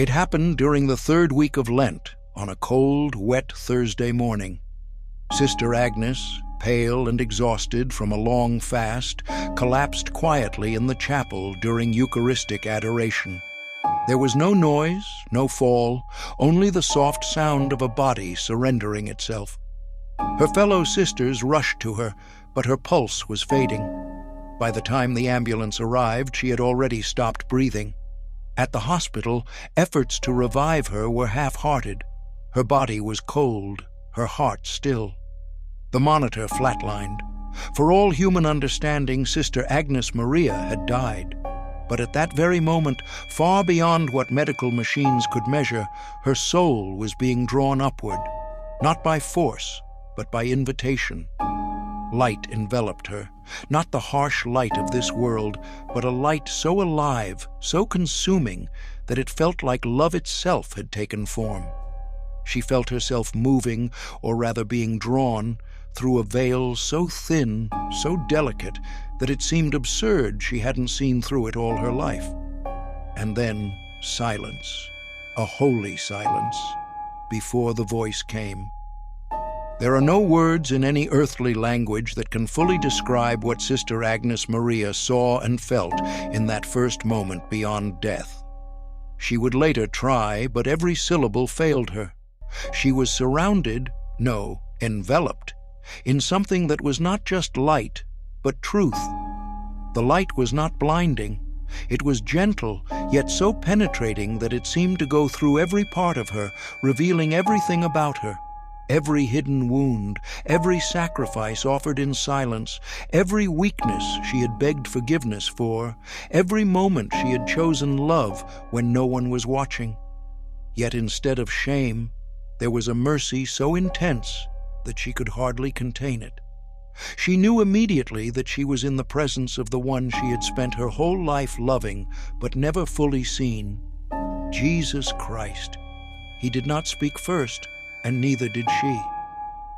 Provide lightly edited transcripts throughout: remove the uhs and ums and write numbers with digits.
It happened during the third week of Lent, on a cold, wet Thursday morning. Sister Agnes, pale and exhausted from a long fast, collapsed quietly in the chapel during Eucharistic adoration. There was no noise, no fall, only the soft sound of a body surrendering itself. Her fellow sisters rushed to her, but her pulse was fading. By the time the ambulance arrived, she had already stopped breathing. At the hospital, efforts to revive her were half-hearted. Her body was cold, her heart still. The monitor flatlined. For all human understanding, Sister Agnes Maria had died. But at that very moment, far beyond what medical machines could measure, her soul was being drawn upward, not by force, but by invitation. Light enveloped her, not the harsh light of this world, but a light so alive, so consuming, that it felt like love itself had taken form. She felt herself moving, or rather being drawn, through a veil so thin, so delicate, that it seemed absurd she hadn't seen through it all her life. And then silence, a holy silence, before the voice came. There are no words in any earthly language that can fully describe what Sister Agnes Maria saw and felt in that first moment beyond death. She would later try, but every syllable failed her. She was surrounded, no, enveloped, in something that was not just light, but truth. The light was not blinding. It was gentle, yet so penetrating that it seemed to go through every part of her, revealing everything about her. Every hidden wound, every sacrifice offered in silence, every weakness she had begged forgiveness for, every moment she had chosen love when no one was watching. Yet instead of shame, there was a mercy so intense that she could hardly contain it. She knew immediately that she was in the presence of the one she had spent her whole life loving but never fully seen, Jesus Christ. He did not speak first, and neither did she.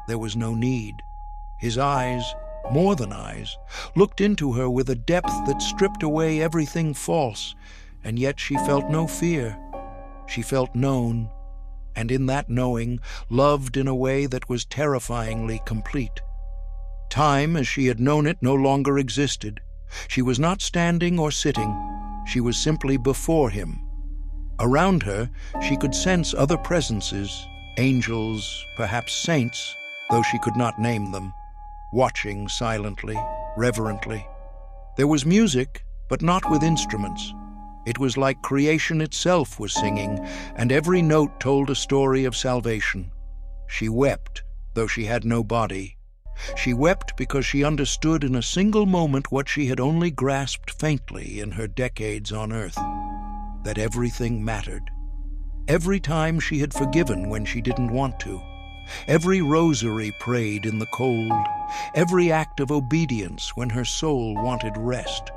There was no need. His eyes, more than eyes, looked into her with a depth that stripped away everything false, and yet she felt no fear. She felt known, and in that knowing, loved in a way that was terrifyingly complete. Time, as she had known it, no longer existed. She was not standing or sitting. She was simply before him. Around her, she could sense other presences, angels, perhaps saints, though she could not name them, watching silently, reverently. There was music, but not with instruments. It was like creation itself was singing, and every note told a story of salvation. She wept, though she had no body. She wept because she understood in a single moment what she had only grasped faintly in her decades on earth, that everything mattered. Every time she had forgiven when she didn't want to, every rosary prayed in the cold, every act of obedience when her soul wanted rest.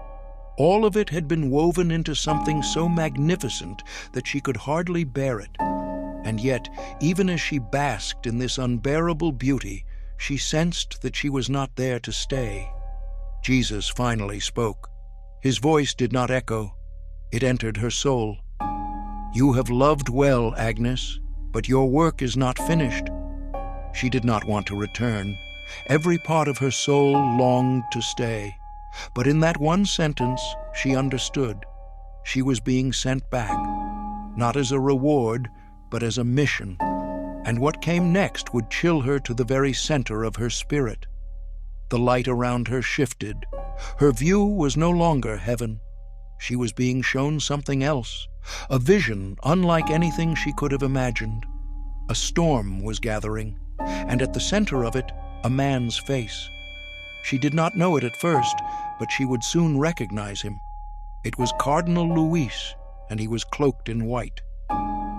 All of it had been woven into something so magnificent that she could hardly bear it. And yet, even as she basked in this unbearable beauty, she sensed that she was not there to stay. Jesus finally spoke. His voice did not echo. It entered her soul. "You have loved well, Agnes, but your work is not finished." She did not want to return. Every part of her soul longed to stay. But in that one sentence, she understood. She was being sent back, not as a reward, but as a mission. And what came next would chill her to the very center of her spirit. The light around her shifted. Her view was no longer heaven. She was being shown something else, a vision unlike anything she could have imagined. A storm was gathering, and at the center of it, a man's face. She did not know it at first, but she would soon recognize him. It was Cardinal Luis, and he was cloaked in white.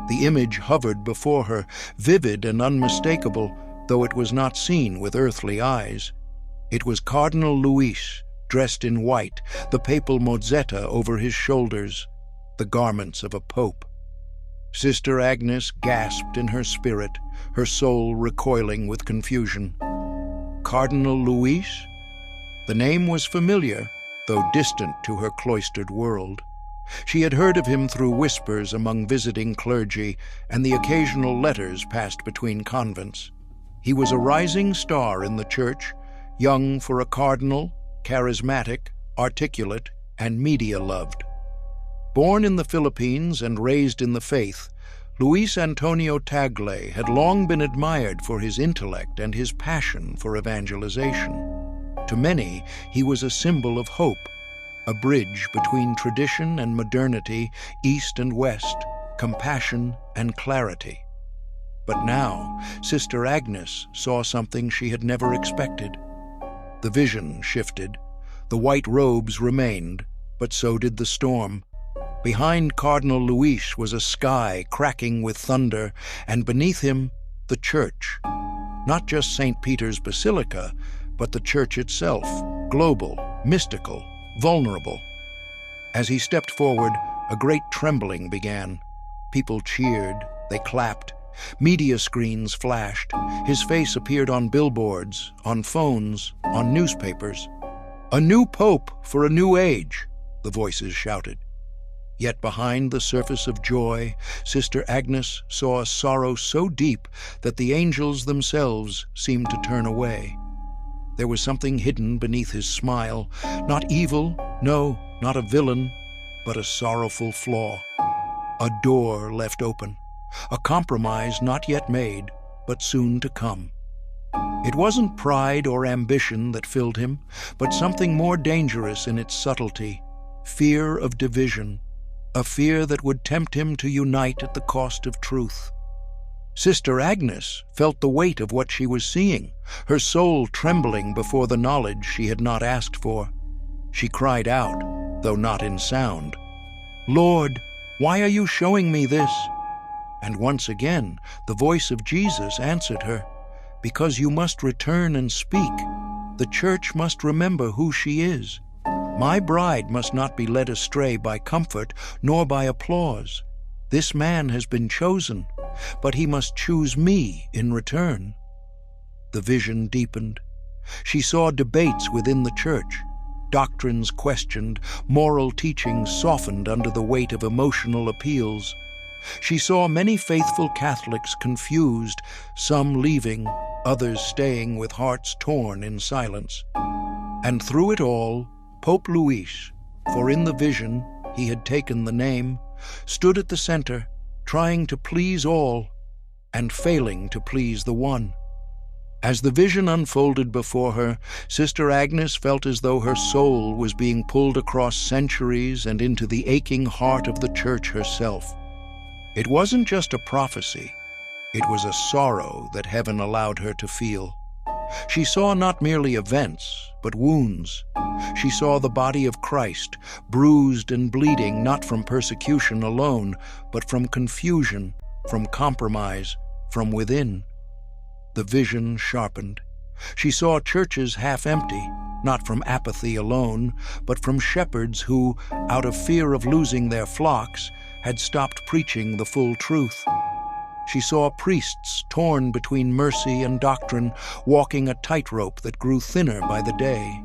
The image hovered before her, vivid and unmistakable, though it was not seen with earthly eyes. It was Cardinal Luis, dressed in white, the papal mozzetta over his shoulders, the garments of a pope. Sister Agnes gasped in her spirit, her soul recoiling with confusion. Cardinal Luis? The name was familiar, though distant to her cloistered world. She had heard of him through whispers among visiting clergy and the occasional letters passed between convents. He was a rising star in the church, young for a cardinal, charismatic, articulate, and media-loved. Born in the Philippines and raised in the faith, Luis Antonio Tagle had long been admired for his intellect and his passion for evangelization. To many, he was a symbol of hope, a bridge between tradition and modernity, east and west, compassion and clarity. But now, Sister Agnes saw something she had never expected. The vision shifted. The white robes remained, but so did the storm. Behind Cardinal Luis was a sky cracking with thunder, and beneath him, the church. Not just St. Peter's Basilica, but the church itself, global, mystical, vulnerable. As he stepped forward, a great trembling began. People cheered, they clapped. Media screens flashed. His face appeared on billboards, on phones, on newspapers. "A new pope for a new age," the voices shouted. Yet behind the surface of joy, Sister Agnes saw a sorrow so deep that the angels themselves seemed to turn away. There was something hidden beneath his smile, not evil, no, not a villain, but a sorrowful flaw. A door left open, a compromise not yet made, but soon to come. It wasn't pride or ambition that filled him, but something more dangerous in its subtlety, fear of division, a fear that would tempt him to unite at the cost of truth. Sister Agnes felt the weight of what she was seeing, her soul trembling before the knowledge she had not asked for. She cried out, though not in sound, "Lord, why are you showing me this?" And once again, the voice of Jesus answered her, "Because you must return and speak. The church must remember who she is. My bride must not be led astray by comfort, nor by applause. This man has been chosen, but he must choose me in return." The vision deepened. She saw debates within the church, doctrines questioned, moral teachings softened under the weight of emotional appeals. She saw many faithful Catholics confused, some leaving, others staying with hearts torn in silence. And through it all, Pope Luis, for in the vision he had taken the name, stood at the center, trying to please all and failing to please the one. As the vision unfolded before her, Sister Agnes felt as though her soul was being pulled across centuries and into the aching heart of the church herself. It wasn't just a prophecy, it was a sorrow that heaven allowed her to feel. She saw not merely events, but wounds. She saw the body of Christ, bruised and bleeding not from persecution alone, but from confusion, from compromise, from within. The vision sharpened. She saw churches half empty, not from apathy alone, but from shepherds who, out of fear of losing their flocks, had stopped preaching the full truth. She saw priests torn between mercy and doctrine, walking a tightrope that grew thinner by the day.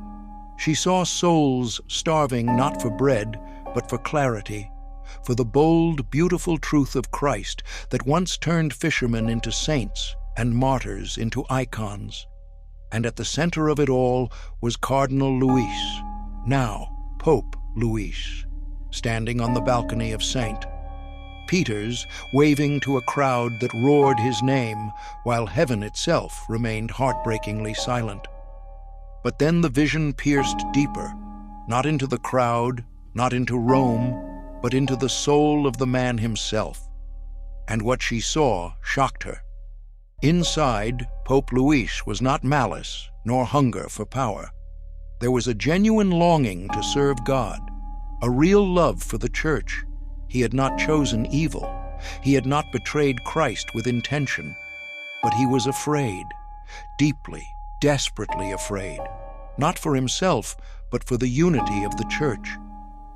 She saw souls starving not for bread, but for clarity, for the bold, beautiful truth of Christ that once turned fishermen into saints and martyrs into icons. And at the center of it all was Cardinal Luis, now Pope Luis, standing on the balcony of St. Peter's, waving to a crowd that roared his name, while heaven itself remained heartbreakingly silent. But then the vision pierced deeper, not into the crowd, not into Rome, but into the soul of the man himself. And what she saw shocked her. Inside, Pope Luis was not malice, nor hunger for power. There was a genuine longing to serve God, a real love for the church. He had not chosen evil. He had not betrayed Christ with intention. But he was afraid, deeply, desperately afraid, not for himself, but for the unity of the church.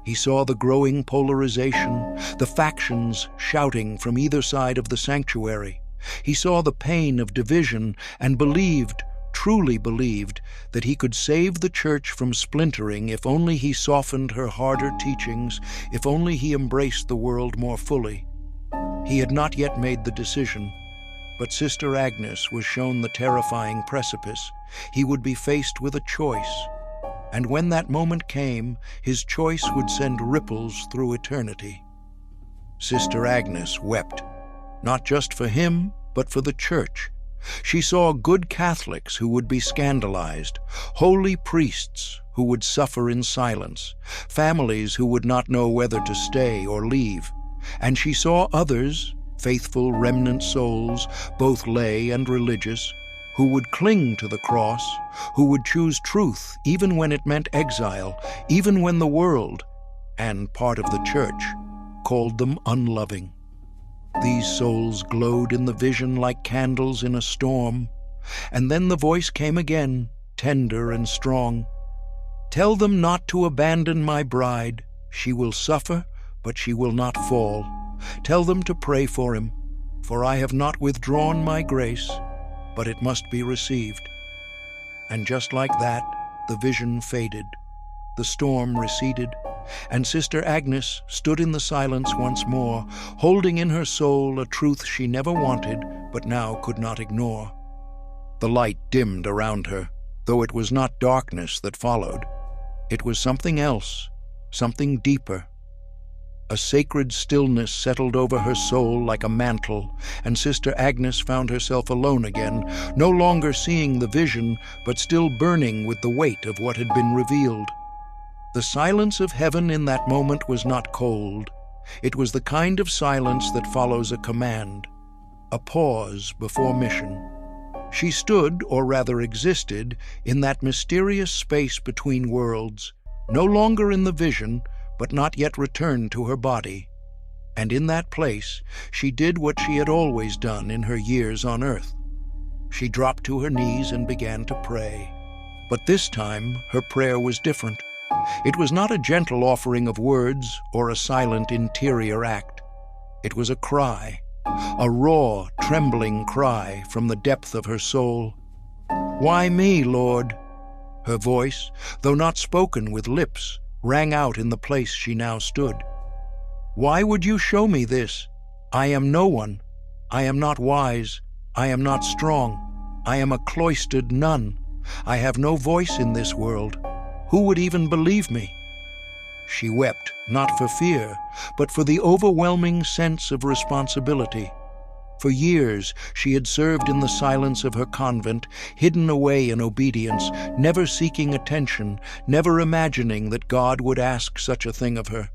He saw the growing polarization, the factions shouting from either side of the sanctuary. He saw the pain of division and believed, truly believed that he could save the Church from splintering if only he softened her harder teachings, if only he embraced the world more fully. He had not yet made the decision, but Sister Agnes was shown the terrifying precipice. He would be faced with a choice, and when that moment came, his choice would send ripples through eternity. Sister Agnes wept, not just for him, but for the Church. She saw good Catholics who would be scandalized, holy priests who would suffer in silence, families who would not know whether to stay or leave. And she saw others, faithful remnant souls, both lay and religious, who would cling to the cross, who would choose truth even when it meant exile, even when the world, and part of the Church, called them unloving. These souls glowed in the vision like candles in a storm, and then the voice came again, tender and strong. "Tell them not to abandon my bride. She will suffer, but she will not fall. Tell them to pray for him, for I have not withdrawn my grace, but it must be received." And just like that, the vision faded, the storm receded, and Sister Agnes stood in the silence once more, holding in her soul a truth she never wanted, but now could not ignore. The light dimmed around her, though it was not darkness that followed. It was something else, something deeper. A sacred stillness settled over her soul like a mantle, and Sister Agnes found herself alone again, no longer seeing the vision, but still burning with the weight of what had been revealed. The silence of heaven in that moment was not cold. It was the kind of silence that follows a command, a pause before mission. She stood, or rather existed, in that mysterious space between worlds, no longer in the vision, but not yet returned to her body. And in that place, she did what she had always done in her years on earth. She dropped to her knees and began to pray. But this time, her prayer was different. It was not a gentle offering of words or a silent interior act. It was a cry, a raw, trembling cry from the depth of her soul. "Why me, Lord?" Her voice, though not spoken with lips, rang out in the place she now stood. "Why would you show me this? I am no one. I am not wise. I am not strong. I am a cloistered nun. I have no voice in this world. Who would even believe me?" She wept, not for fear, but for the overwhelming sense of responsibility. For years, she had served in the silence of her convent, hidden away in obedience, never seeking attention, never imagining that God would ask such a thing of her.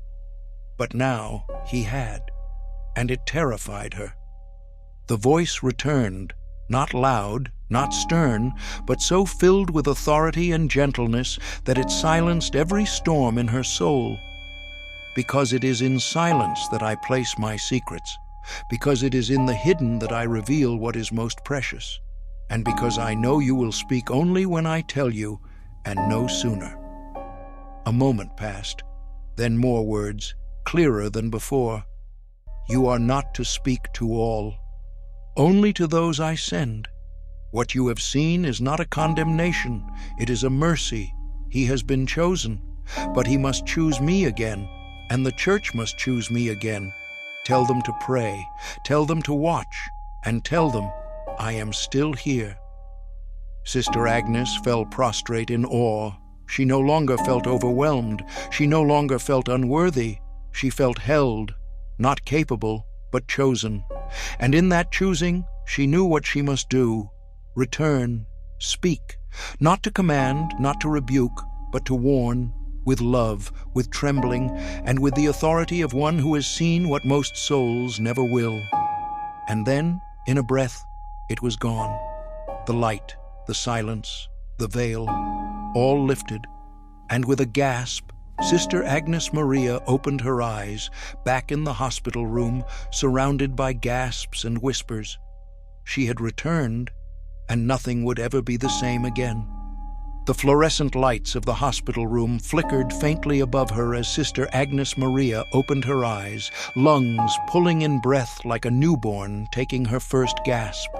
But now he had, and it terrified her. The voice returned, not loud, not stern, but so filled with authority and gentleness that it silenced every storm in her soul. "Because it is in silence that I place my secrets, because it is in the hidden that I reveal what is most precious, and because I know you will speak only when I tell you, and no sooner." A moment passed, then more words, clearer than before. "You are not to speak to all, only to those I send. What you have seen is not a condemnation, it is a mercy. He has been chosen, but he must choose me again, and the Church must choose me again. Tell them to pray, tell them to watch, and tell them, I am still here." Sister Agnes fell prostrate in awe. She no longer felt overwhelmed. She no longer felt unworthy. She felt held, not capable, but chosen. And in that choosing, she knew what she must do. Return, speak, not to command, not to rebuke, but to warn, with love, with trembling, and with the authority of one who has seen what most souls never will. And then, in a breath, it was gone. The light, the silence, the veil, all lifted, and with a gasp, Sister Agnes Maria opened her eyes, back in the hospital room, surrounded by gasps and whispers. She had returned, and nothing would ever be the same again. The fluorescent lights of the hospital room flickered faintly above her as Sister Agnes Maria opened her eyes, lungs pulling in breath like a newborn taking her first gasp.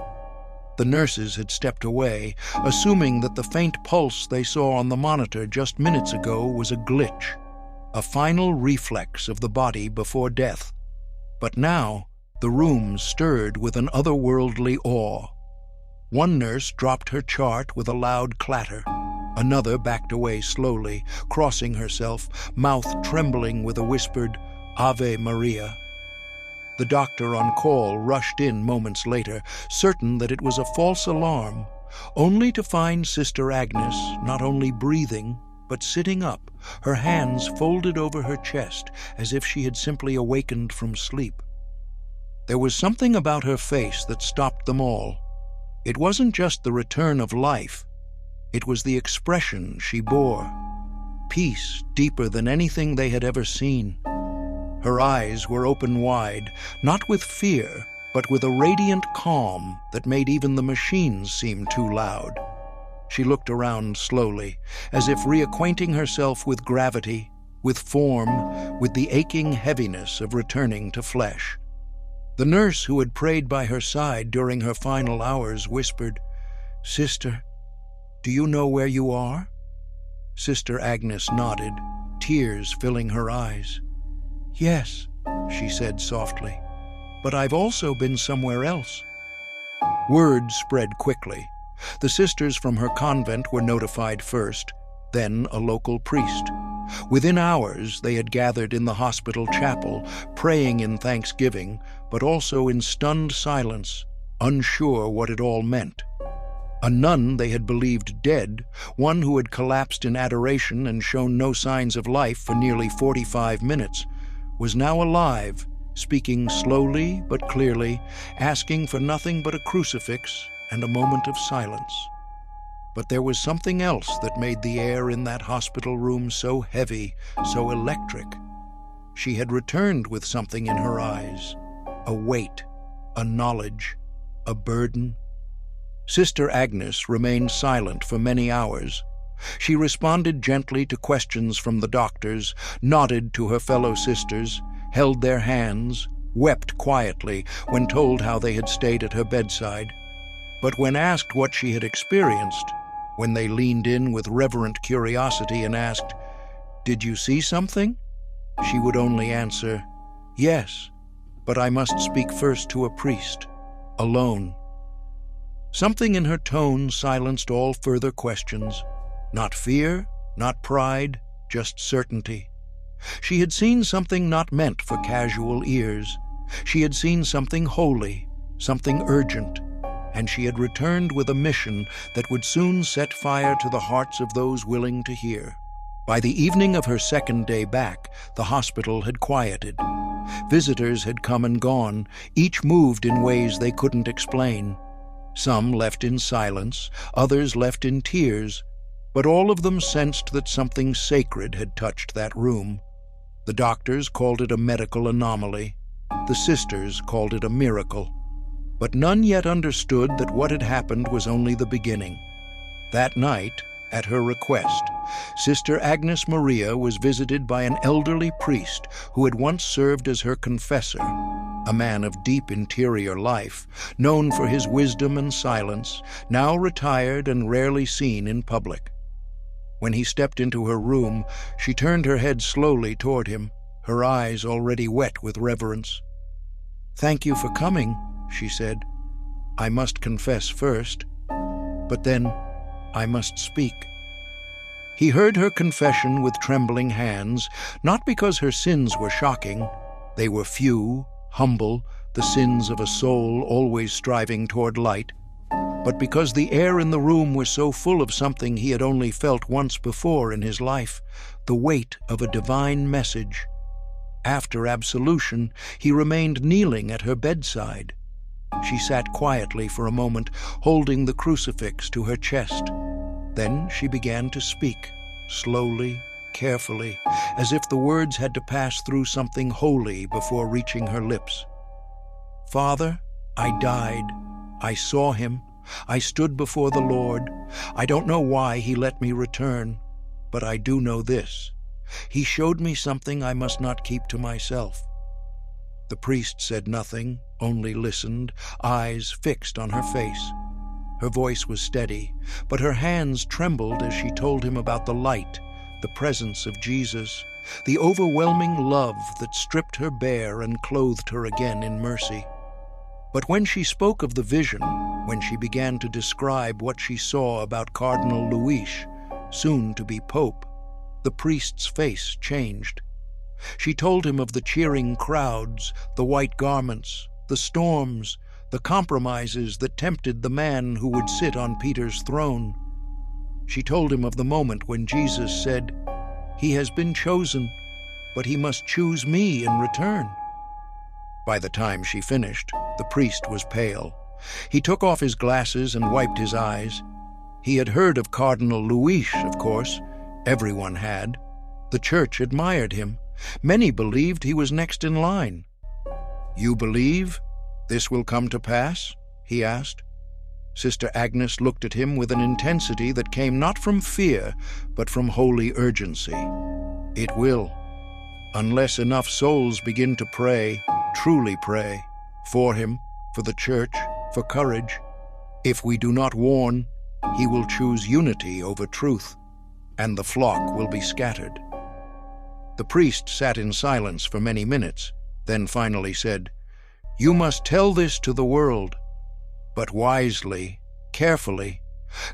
The nurses had stepped away, assuming that the faint pulse they saw on the monitor just minutes ago was a glitch, a final reflex of the body before death. But now, the room stirred with an otherworldly awe. One nurse dropped her chart with a loud clatter. Another backed away slowly, crossing herself, mouth trembling with a whispered, "Ave Maria." The doctor on call rushed in moments later, certain that it was a false alarm, only to find Sister Agnes not only breathing, but sitting up, her hands folded over her chest, as if she had simply awakened from sleep. There was something about her face that stopped them all. It wasn't just the return of life. It was the expression she bore. Peace deeper than anything they had ever seen. Her eyes were open wide, not with fear, but with a radiant calm that made even the machines seem too loud. She looked around slowly, as if reacquainting herself with gravity, with form, with the aching heaviness of returning to flesh. The nurse who had prayed by her side during her final hours whispered, "Sister, do you know where you are?" Sister Agnes nodded, tears filling her eyes. "Yes," she said softly, "but I've also been somewhere else." Word spread quickly. The sisters from her convent were notified first, then a local priest. Within hours, they had gathered in the hospital chapel, praying in thanksgiving, but also in stunned silence, unsure what it all meant. A nun they had believed dead, one who had collapsed in adoration and shown no signs of life for nearly 45 minutes, was now alive, speaking slowly but clearly, asking for nothing but a crucifix and a moment of silence. But there was something else that made the air in that hospital room so heavy, so electric. She had returned with something in her eyes, a weight, a knowledge, a burden. Sister Agnes remained silent for many hours. She responded gently to questions from the doctors, nodded to her fellow sisters, held their hands, wept quietly when told how they had stayed at her bedside. But when asked what she had experienced, when they leaned in with reverent curiosity and asked, "Did you see something?" she would only answer, "Yes, but I must speak first to a priest, alone." Something in her tone silenced all further questions. Not fear, not pride, just certainty. She had seen something not meant for casual ears. She had seen something holy, something urgent, and she had returned with a mission that would soon set fire to the hearts of those willing to hear. By the evening of her second day back, the hospital had quieted. Visitors had come and gone, each moved in ways they couldn't explain. Some left in silence, others left in tears, but all of them sensed that something sacred had touched that room. The doctors called it a medical anomaly. The sisters called it a miracle. But none yet understood that what had happened was only the beginning. That night, at her request, Sister Agnes Maria was visited by an elderly priest who had once served as her confessor, a man of deep interior life, known for his wisdom and silence, now retired and rarely seen in public. When he stepped into her room, she turned her head slowly toward him, her eyes already wet with reverence. "Thank you for coming," she said. "I must confess first, but then I must speak." He heard her confession with trembling hands, not because her sins were shocking. They were few, humble, the sins of a soul always striving toward light, but because the air in the room was so full of something he had only felt once before in his life, the weight of a divine message. After absolution, he remained kneeling at her bedside. She sat quietly for a moment, holding the crucifix to her chest. Then she began to speak, slowly, carefully, as if the words had to pass through something holy before reaching her lips. "Father, I died. I saw him. I stood before the Lord. I don't know why he let me return, but I do know this. He showed me something I must not keep to myself." The priest said nothing, only listened, eyes fixed on her face. Her voice was steady, but her hands trembled as she told him about the light, the presence of Jesus, the overwhelming love that stripped her bare and clothed her again in mercy. But when she spoke of the vision, when she began to describe what she saw about Cardinal Luis, soon to be Pope, the priest's face changed. She told him of the cheering crowds, the white garments, the storms, the compromises that tempted the man who would sit on Peter's throne. She told him of the moment when Jesus said, "He has been chosen, but he must choose me in return." By the time she finished, the priest was pale. He took off his glasses and wiped his eyes. He had heard of Cardinal Luis, of course. Everyone had. The church admired him. Many believed he was next in line. "You believe this will come to pass?" he asked. Sister Agnes looked at him with an intensity that came not from fear, but from holy urgency. "It will, unless enough souls begin to pray, truly pray, for him, for the church, for courage. If we do not warn, he will choose unity over truth, and the flock will be scattered." The priest sat in silence for many minutes, then finally said, "You must tell this to the world, but wisely, carefully.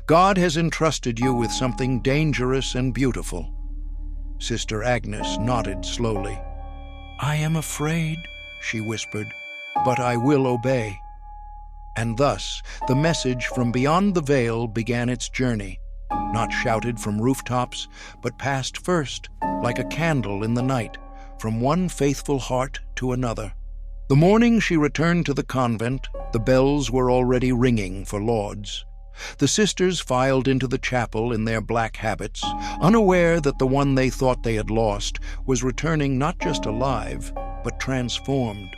God has entrusted you with something dangerous and beautiful." Sister Agnes nodded slowly. "I am afraid," she whispered, "but I will obey." And thus the message from beyond the veil began its journey, not shouted from rooftops, but passed first, like a candle in the night, from one faithful heart to another. The morning she returned to the convent, the bells were already ringing for lauds. The sisters filed into the chapel in their black habits, unaware that the one they thought they had lost was returning not just alive, but transformed.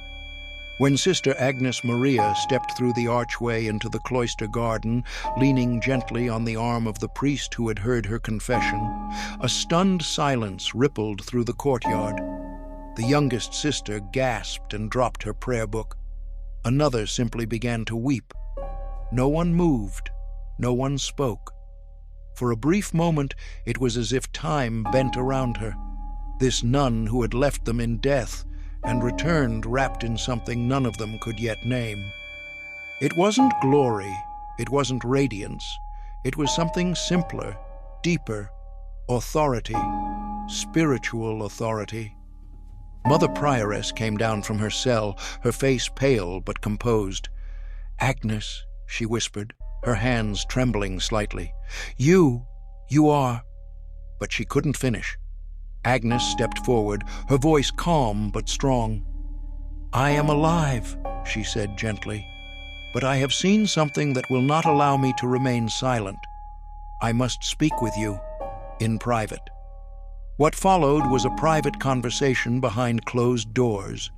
When Sister Agnes Maria stepped through the archway into the cloister garden, leaning gently on the arm of the priest who had heard her confession, a stunned silence rippled through the courtyard. The youngest sister gasped and dropped her prayer book. Another simply began to weep. No one moved. No one spoke. For a brief moment, it was as if time bent around her. This nun who had left them in death and returned wrapped in something none of them could yet name. It wasn't glory, it wasn't radiance, it was something simpler, deeper, authority, spiritual authority. Mother Prioress came down from her cell, her face pale but composed. "Agnes," she whispered, her hands trembling slightly, You are..." But she couldn't finish. Agnes stepped forward, her voice calm but strong. "I am alive," she said gently, "but I have seen something that will not allow me to remain silent. I must speak with you, in private." What followed was a private conversation behind closed doors.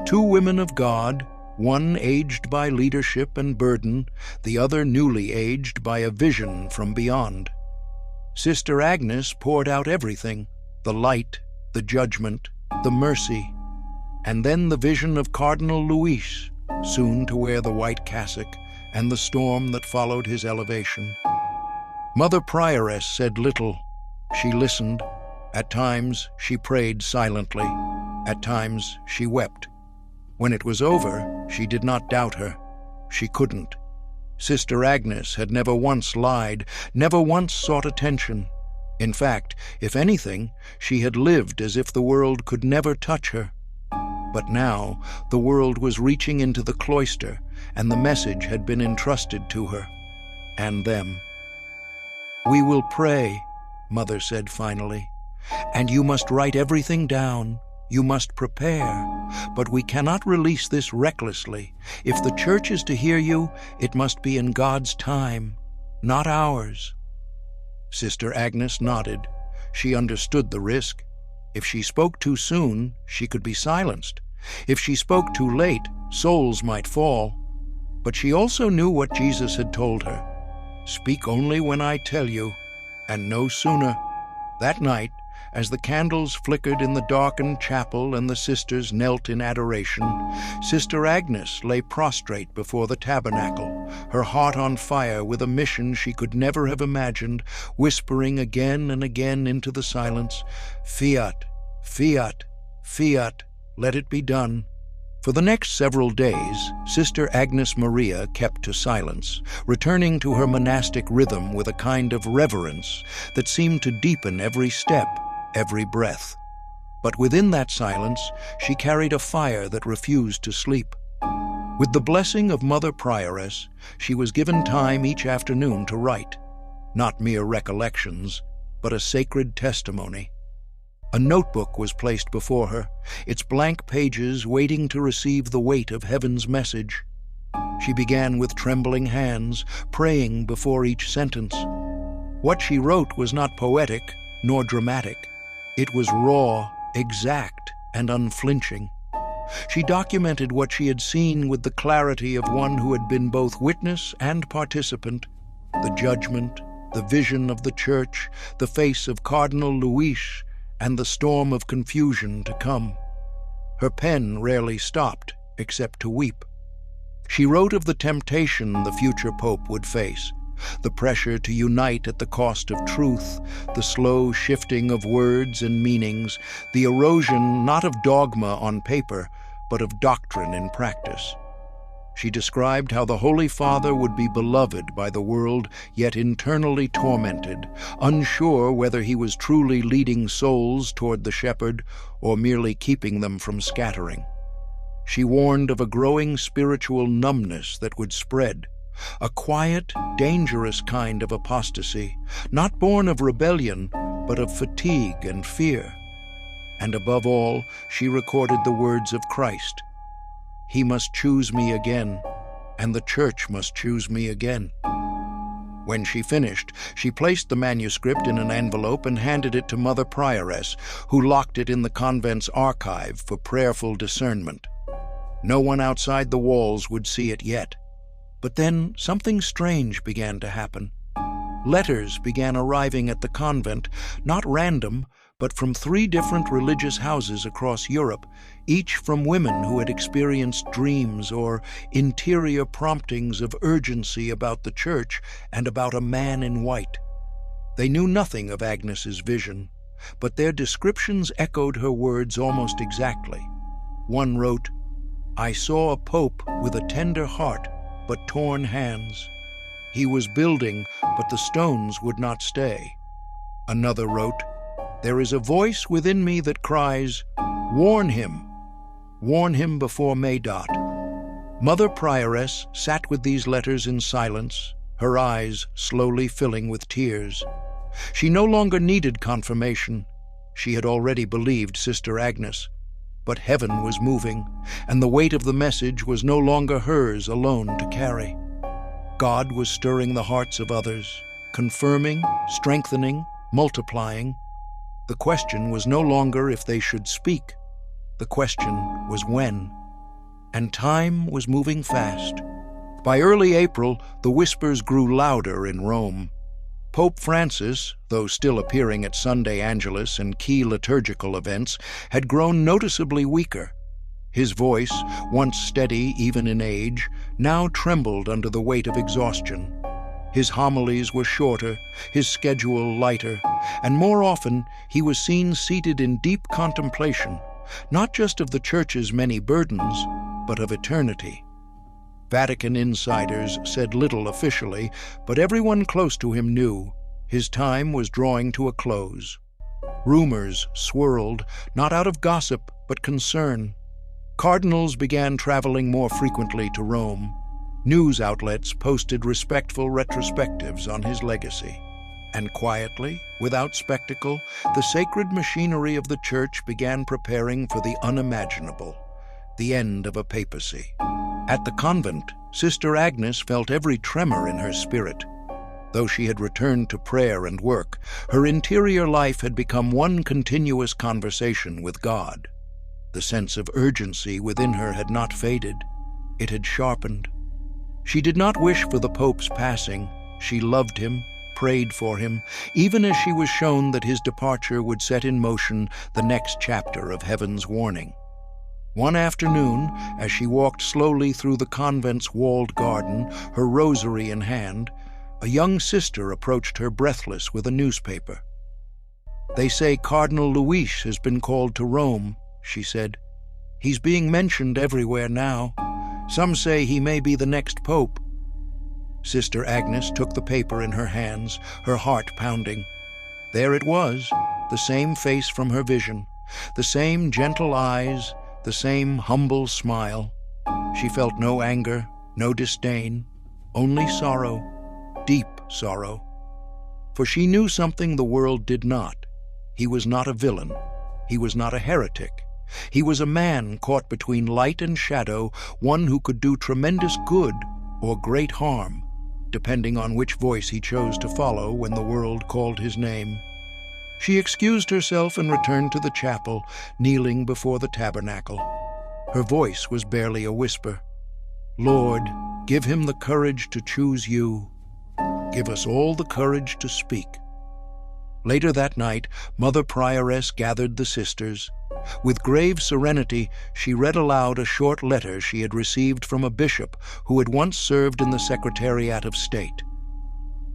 Two women of God, one aged by leadership and burden, the other newly aged by a vision from beyond. Sister Agnes poured out everything, the light, the judgment, the mercy, and then the vision of Cardinal Luis, soon to wear the white cassock, and the storm that followed his elevation. Mother Prioress said little. She listened. At times she prayed silently. At times she wept. When it was over, she did not doubt her. She couldn't. Sister Agnes had never once lied, never once sought attention. In fact, if anything, she had lived as if the world could never touch her. But now the world was reaching into the cloister, and the message had been entrusted to her, and them. "We will pray," Mother said finally, "and you must write everything down. You must prepare, but we cannot release this recklessly. If the church is to hear you, it must be in God's time, not ours." Sister Agnes nodded. She understood the risk. If she spoke too soon, she could be silenced. If she spoke too late, souls might fall. But she also knew what Jesus had told her. "Speak only when I tell you, and no sooner." That night, As the candles flickered in the darkened chapel and the sisters knelt in adoration, Sister Agnes lay prostrate before the tabernacle, her heart on fire with a mission she could never have imagined, whispering again and again into the silence, "Fiat, fiat, fiat, let it be done." For the next several days, Sister Agnes Maria kept to silence, returning to her monastic rhythm with a kind of reverence that seemed to deepen every step, every breath. But within that silence, she carried a fire that refused to sleep. With the blessing of Mother Prioress, she was given time each afternoon to write, not mere recollections, but a sacred testimony. A notebook was placed before her, its blank pages waiting to receive the weight of heaven's message. She began with trembling hands, praying before each sentence. What she wrote was not poetic nor dramatic. It was raw, exact, and unflinching. She documented what she had seen with the clarity of one who had been both witness and participant: the judgment, the vision of the Church, the face of Cardinal Luis, and the storm of confusion to come. Her pen rarely stopped, except to weep. She wrote of the temptation the future pope would face, the pressure to unite at the cost of truth, the slow shifting of words and meanings, the erosion not of dogma on paper, but of doctrine in practice. She described how the Holy Father would be beloved by the world, yet internally tormented, unsure whether he was truly leading souls toward the shepherd or merely keeping them from scattering. She warned of a growing spiritual numbness that would spread, a quiet, dangerous kind of apostasy, not born of rebellion, but of fatigue and fear. And above all, she recorded the words of Christ: "He must choose me again, and the Church must choose me again." When she finished, she placed the manuscript in an envelope and handed it to Mother Prioress, who locked it in the convent's archive for prayerful discernment. No one outside the walls would see it yet. But then something strange began to happen. Letters began arriving at the convent, not random, but from 3 different religious houses across Europe, each from women who had experienced dreams or interior promptings of urgency about the Church and about a man in white. They knew nothing of Agnes's vision, but their descriptions echoed her words almost exactly. One wrote, "I saw a pope with a tender heart, but torn hands. He was building, but the stones would not stay." Another wrote, "There is a voice within me that cries, 'Warn him! Warn him before May.'" Mother Prioress sat with these letters in silence, her eyes slowly filling with tears. She no longer needed confirmation. She had already believed Sister Agnes. But heaven was moving, and the weight of the message was no longer hers alone to carry. God was stirring the hearts of others, confirming, strengthening, multiplying. The question was no longer if they should speak. The question was when. And time was moving fast. By early April, the whispers grew louder in Rome. Pope Francis, though still appearing at Sunday Angelus and key liturgical events, had grown noticeably weaker. His voice, once steady even in age, now trembled under the weight of exhaustion. His homilies were shorter, his schedule lighter, and more often he was seen seated in deep contemplation, not just of the Church's many burdens, but of eternity. Vatican insiders said little officially, but everyone close to him knew his time was drawing to a close. Rumors swirled, not out of gossip, but concern. Cardinals began traveling more frequently to Rome. News outlets posted respectful retrospectives on his legacy. And quietly, without spectacle, the sacred machinery of the Church began preparing for the unimaginable, the end of a papacy. At the convent, Sister Agnes felt every tremor in her spirit. Though she had returned to prayer and work, her interior life had become one continuous conversation with God. The sense of urgency within her had not faded. It had sharpened. She did not wish for the Pope's passing. She loved him, prayed for him, even as she was shown that his departure would set in motion the next chapter of heaven's warning. One afternoon, as she walked slowly through the convent's walled garden, her rosary in hand, a young sister approached her breathless with a newspaper. "They say Cardinal Luis has been called to Rome," she said. "He's being mentioned everywhere now. Some say he may be the next pope." Sister Agnes took the paper in her hands, her heart pounding. There it was, the same face from her vision, the same gentle eyes, the same humble smile. She felt no anger, no disdain, only sorrow, deep sorrow. For she knew something the world did not. He was not a villain. He was not a heretic. He was a man caught between light and shadow, one who could do tremendous good or great harm, depending on which voice he chose to follow when the world called his name. She excused herself and returned to the chapel, kneeling before the tabernacle. Her voice was barely a whisper. "Lord, give him the courage to choose you. Give us all the courage to speak." Later that night, Mother Prioress gathered the sisters. With grave serenity, she read aloud a short letter she had received from a bishop who had once served in the Secretariat of State.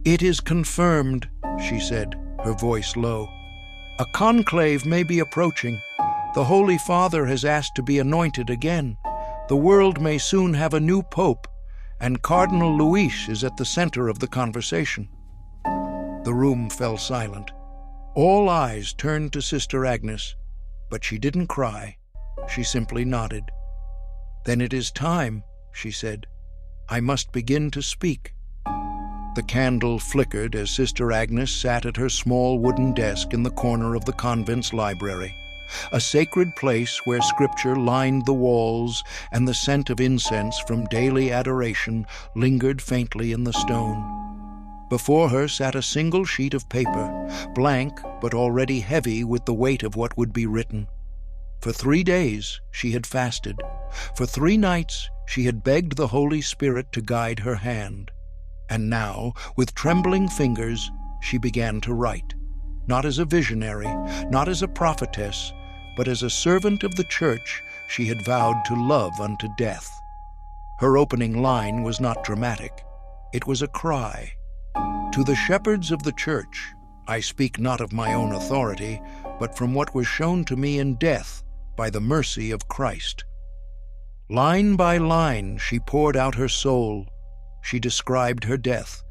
"It is confirmed," she said, her voice low. "A conclave may be approaching. The Holy Father has asked to be anointed again. The world may soon have a new pope, and Cardinal Luis is at the center of the conversation." The room fell silent. All eyes turned to Sister Agnes, but she didn't cry. She simply nodded. "Then it is time," she said. "I must begin to speak." The candle flickered as Sister Agnes sat at her small wooden desk in the corner of the convent's library, a sacred place where scripture lined the walls and the scent of incense from daily adoration lingered faintly in the stone. Before her sat a single sheet of paper, blank but already heavy with the weight of what would be written. For 3 days she had fasted. For 3 nights she had begged the Holy Spirit to guide her hand. And now, with trembling fingers, she began to write, not as a visionary, not as a prophetess, but as a servant of the Church she had vowed to love unto death. Her opening line was not dramatic. It was a cry. "To the shepherds of the Church, I speak not of my own authority, but from what was shown to me in death by the mercy of Christ." Line by line she poured out her soul. She described her death,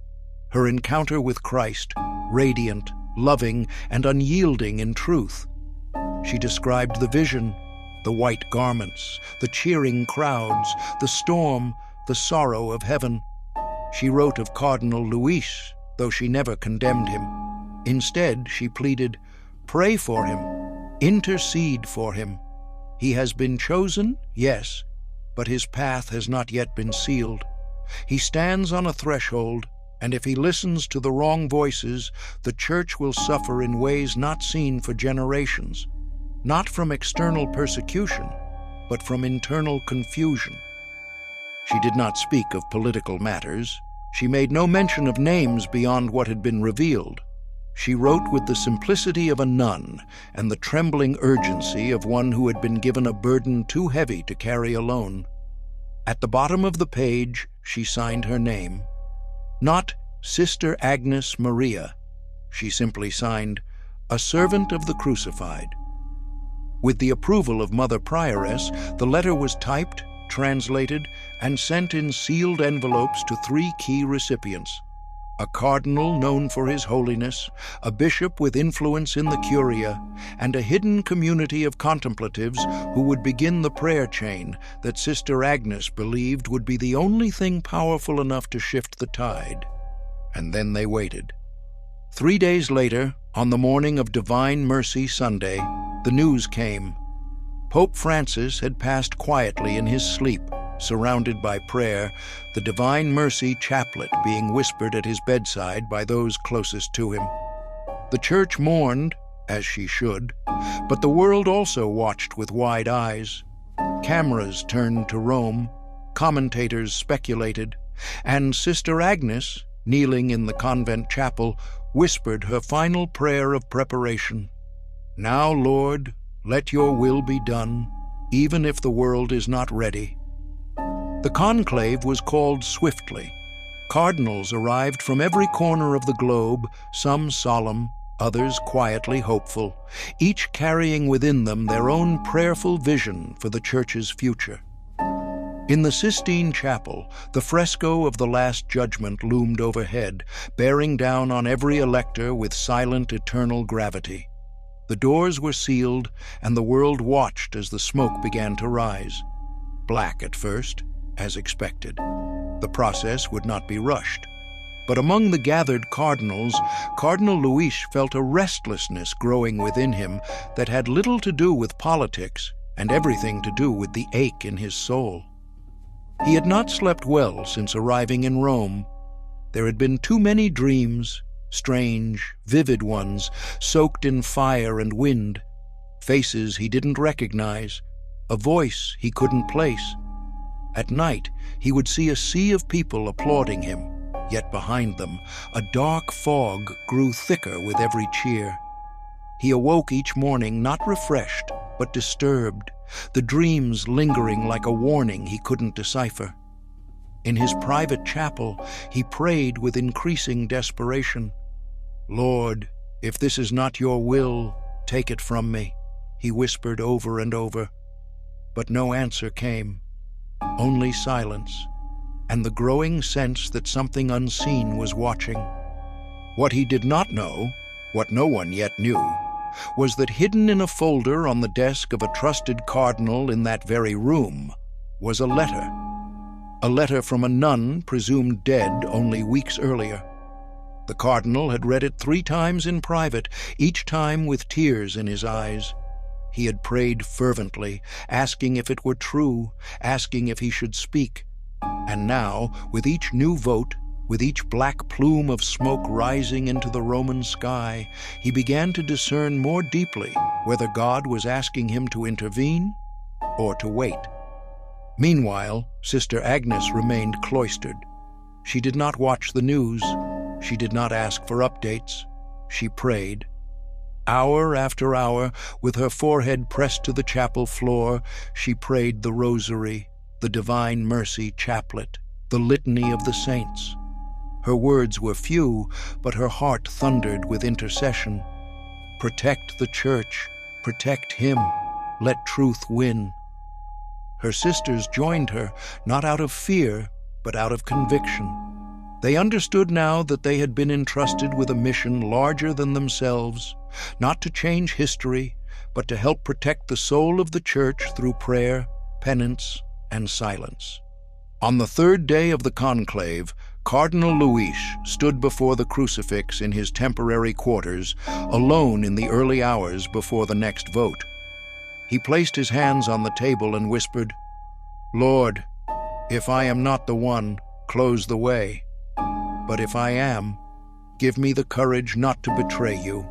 her encounter with Christ, radiant, loving, and unyielding in truth. She described the vision, the white garments, the cheering crowds, the storm, the sorrow of heaven. She wrote of Cardinal Luis, though she never condemned him. Instead, she pleaded, "Pray for him, intercede for him. He has been chosen, yes, but his path has not yet been sealed. He stands on a threshold, and if he listens to the wrong voices, the Church will suffer in ways not seen for generations, not from external persecution, but from internal confusion." She did not speak of political matters. She made no mention of names beyond what had been revealed. She wrote with the simplicity of a nun and the trembling urgency of one who had been given a burden too heavy to carry alone. At the bottom of the page, she signed her name. Not Sister Agnes Maria. She simply signed, "A servant of the crucified." With the approval of Mother Prioress, the letter was typed, translated, and sent in sealed envelopes to 3 key recipients: a cardinal known for his holiness, a bishop with influence in the Curia, and a hidden community of contemplatives who would begin the prayer chain that Sister Agnes believed would be the only thing powerful enough to shift the tide. And then they waited. 3 days later, on the morning of Divine Mercy Sunday, the news came. Pope Francis had passed quietly in his sleep, surrounded by prayer, the Divine Mercy chaplet being whispered at his bedside by those closest to him. The Church mourned, as she should, but the world also watched with wide eyes. Cameras turned to Rome, commentators speculated, and Sister Agnes, kneeling in the convent chapel, whispered her final prayer of preparation. "Now, Lord, let your will be done, even if the world is not ready." The conclave was called swiftly. Cardinals arrived from every corner of the globe, some solemn, others quietly hopeful, each carrying within them their own prayerful vision for the Church's future. In the Sistine Chapel, the fresco of the Last Judgment loomed overhead, bearing down on every elector with silent, eternal gravity. The doors were sealed, and the world watched as the smoke began to rise. Black at first, as expected. The process would not be rushed. But among the gathered cardinals, Cardinal Luis felt a restlessness growing within him that had little to do with politics and everything to do with the ache in his soul. He had not slept well since arriving in Rome. There had been too many dreams, strange, vivid ones, soaked in fire and wind, faces he didn't recognize, a voice he couldn't place. At night, he would see a sea of people applauding him, yet behind them, a dark fog grew thicker with every cheer. He awoke each morning not refreshed, but disturbed, the dreams lingering like a warning he couldn't decipher. In his private chapel, he prayed with increasing desperation. "Lord, if this is not your will, take it from me," he whispered over and over. But no answer came, only silence, and the growing sense that something unseen was watching. What he did not know, what no one yet knew, was that hidden in a folder on the desk of a trusted cardinal in that very room was a letter. A letter from a nun presumed dead only weeks earlier. The cardinal had read it 3 times in private, each time with tears in his eyes. He had prayed fervently, asking if it were true, asking if he should speak. And now, with each new vote, with each black plume of smoke rising into the Roman sky, he began to discern more deeply whether God was asking him to intervene or to wait. Meanwhile, Sister Agnes remained cloistered. She did not watch the news. She did not ask for updates. She prayed. Hour after hour, with her forehead pressed to the chapel floor, she prayed the rosary, the Divine Mercy chaplet, the litany of the saints. Her words were few, but her heart thundered with intercession. Protect the Church, protect him, let truth win. Her sisters joined her, not out of fear, but out of conviction. They understood now that they had been entrusted with a mission larger than themselves, not to change history, but to help protect the soul of the Church through prayer, penance, and silence. On the 3rd day of the conclave, Cardinal Luis stood before the crucifix in his temporary quarters, alone in the early hours before the next vote. He placed his hands on the table and whispered, "Lord, if I am not the one, close the way. But if I am, give me the courage not to betray you."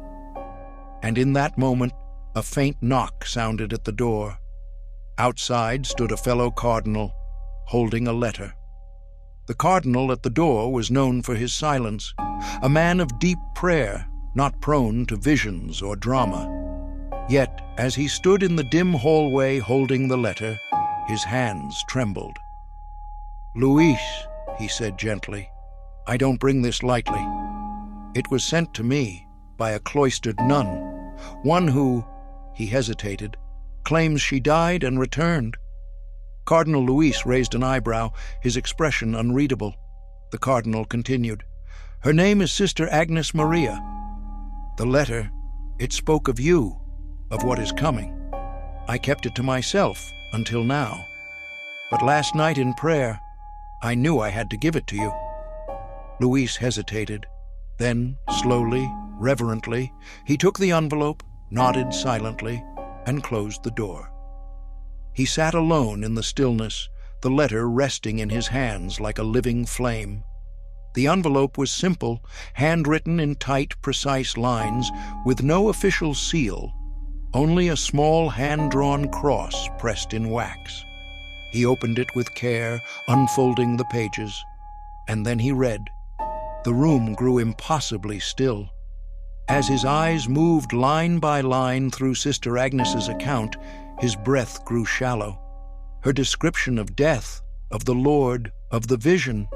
And in that moment, a faint knock sounded at the door. Outside stood a fellow cardinal, holding a letter. The cardinal at the door was known for his silence, a man of deep prayer, not prone to visions or drama. Yet, as he stood in the dim hallway holding the letter, his hands trembled. "Luis," he said gently, "I don't bring this lightly. It was sent to me by a cloistered nun, one who," he hesitated, "claims she died and returned." Cardinal Luis raised an eyebrow, his expression unreadable. The cardinal continued, "Her name is Sister Agnes Maria. The letter, it spoke of you, of what is coming. I kept it to myself until now. But last night in prayer, I knew I had to give it to you." Luis hesitated. Then, slowly, reverently, he took the envelope, nodded silently, and closed the door. He sat alone in the stillness, the letter resting in his hands like a living flame. The envelope was simple, handwritten in tight, precise lines, with no official seal, only a small hand-drawn cross pressed in wax. He opened it with care, unfolding the pages, and then he read, The room grew impossibly still. As his eyes moved line by line through Sister Agnes's account, his breath grew shallow. Her description of death, of the Lord, of the vision,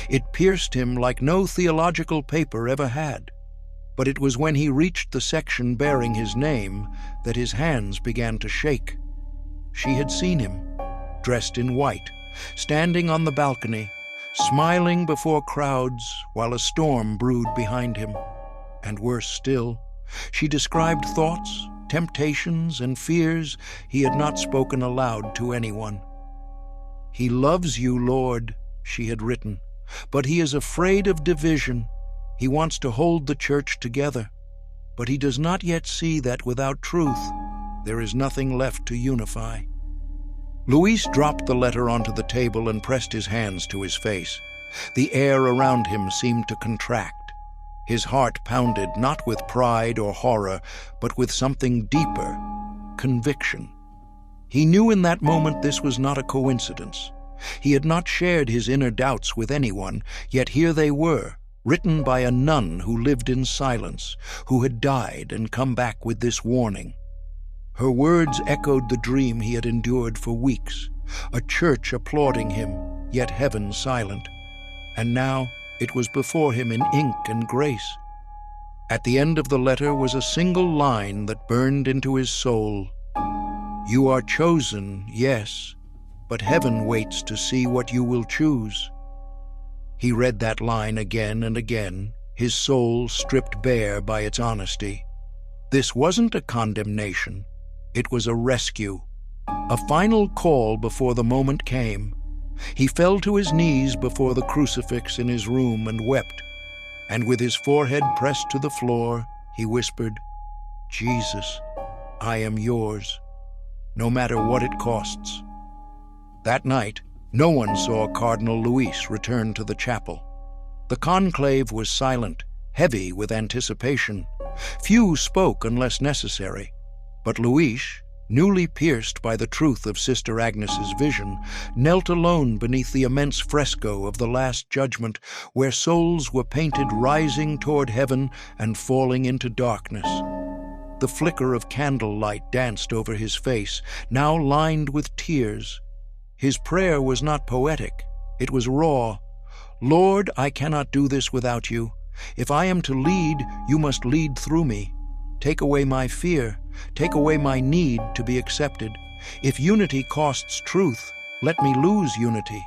it pierced him like no theological paper ever had. But it was when he reached the section bearing his name that his hands began to shake. She had seen him, dressed in white, standing on the balcony, smiling before crowds while a storm brewed behind him. And worse still, she described thoughts, temptations, and fears he had not spoken aloud to anyone. "He loves you, Lord," she had written, "but he is afraid of division. He wants to hold the church together, but he does not yet see that without truth there is nothing left to unify." Luis dropped the letter onto the table and pressed his hands to his face. The air around him seemed to contract. His heart pounded not with pride or horror, but with something deeper, conviction. He knew in that moment this was not a coincidence. He had not shared his inner doubts with anyone, yet here they were, written by a nun who lived in silence, who had died and come back with this warning. Her words echoed the dream he had endured for weeks, a church applauding him, yet heaven silent. And now it was before him in ink and grace. At the end of the letter was a single line that burned into his soul. "You are chosen, yes, but heaven waits to see what you will choose." He read that line again and again, his soul stripped bare by its honesty. This wasn't a condemnation. It was a rescue, a final call before the moment came. He fell to his knees before the crucifix in his room and wept, and with his forehead pressed to the floor, he whispered, "Jesus, I am yours, no matter what it costs." That night, no one saw Cardinal Luis return to the chapel. The conclave was silent, heavy with anticipation. Few spoke unless necessary. But Luis, newly pierced by the truth of Sister Agnes's vision, knelt alone beneath the immense fresco of the Last Judgment, where souls were painted rising toward heaven and falling into darkness. The flicker of candlelight danced over his face, now lined with tears. His prayer was not poetic, it was raw. "Lord, I cannot do this without you. If I am to lead, you must lead through me. Take away my fear. Take away my need to be accepted. If unity costs truth, let me lose unity.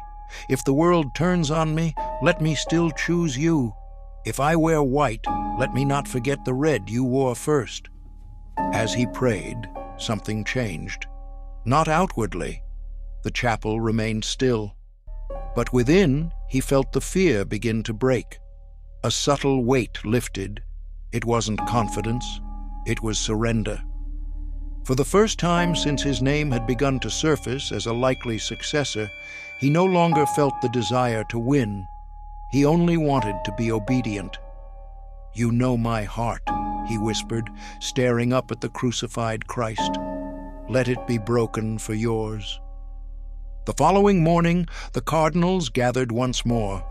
If the world turns on me, let me still choose you. If I wear white, let me not forget the red you wore first." As he prayed, something changed. Not outwardly. The chapel remained still. But within, he felt the fear begin to break. A subtle weight lifted. It wasn't confidence. It was surrender. For the first time since his name had begun to surface as a likely successor, he no longer felt the desire to win. He only wanted to be obedient. "You know my heart," he whispered, staring up at the crucified Christ. "Let it be broken for yours." The following morning, the cardinals gathered once more.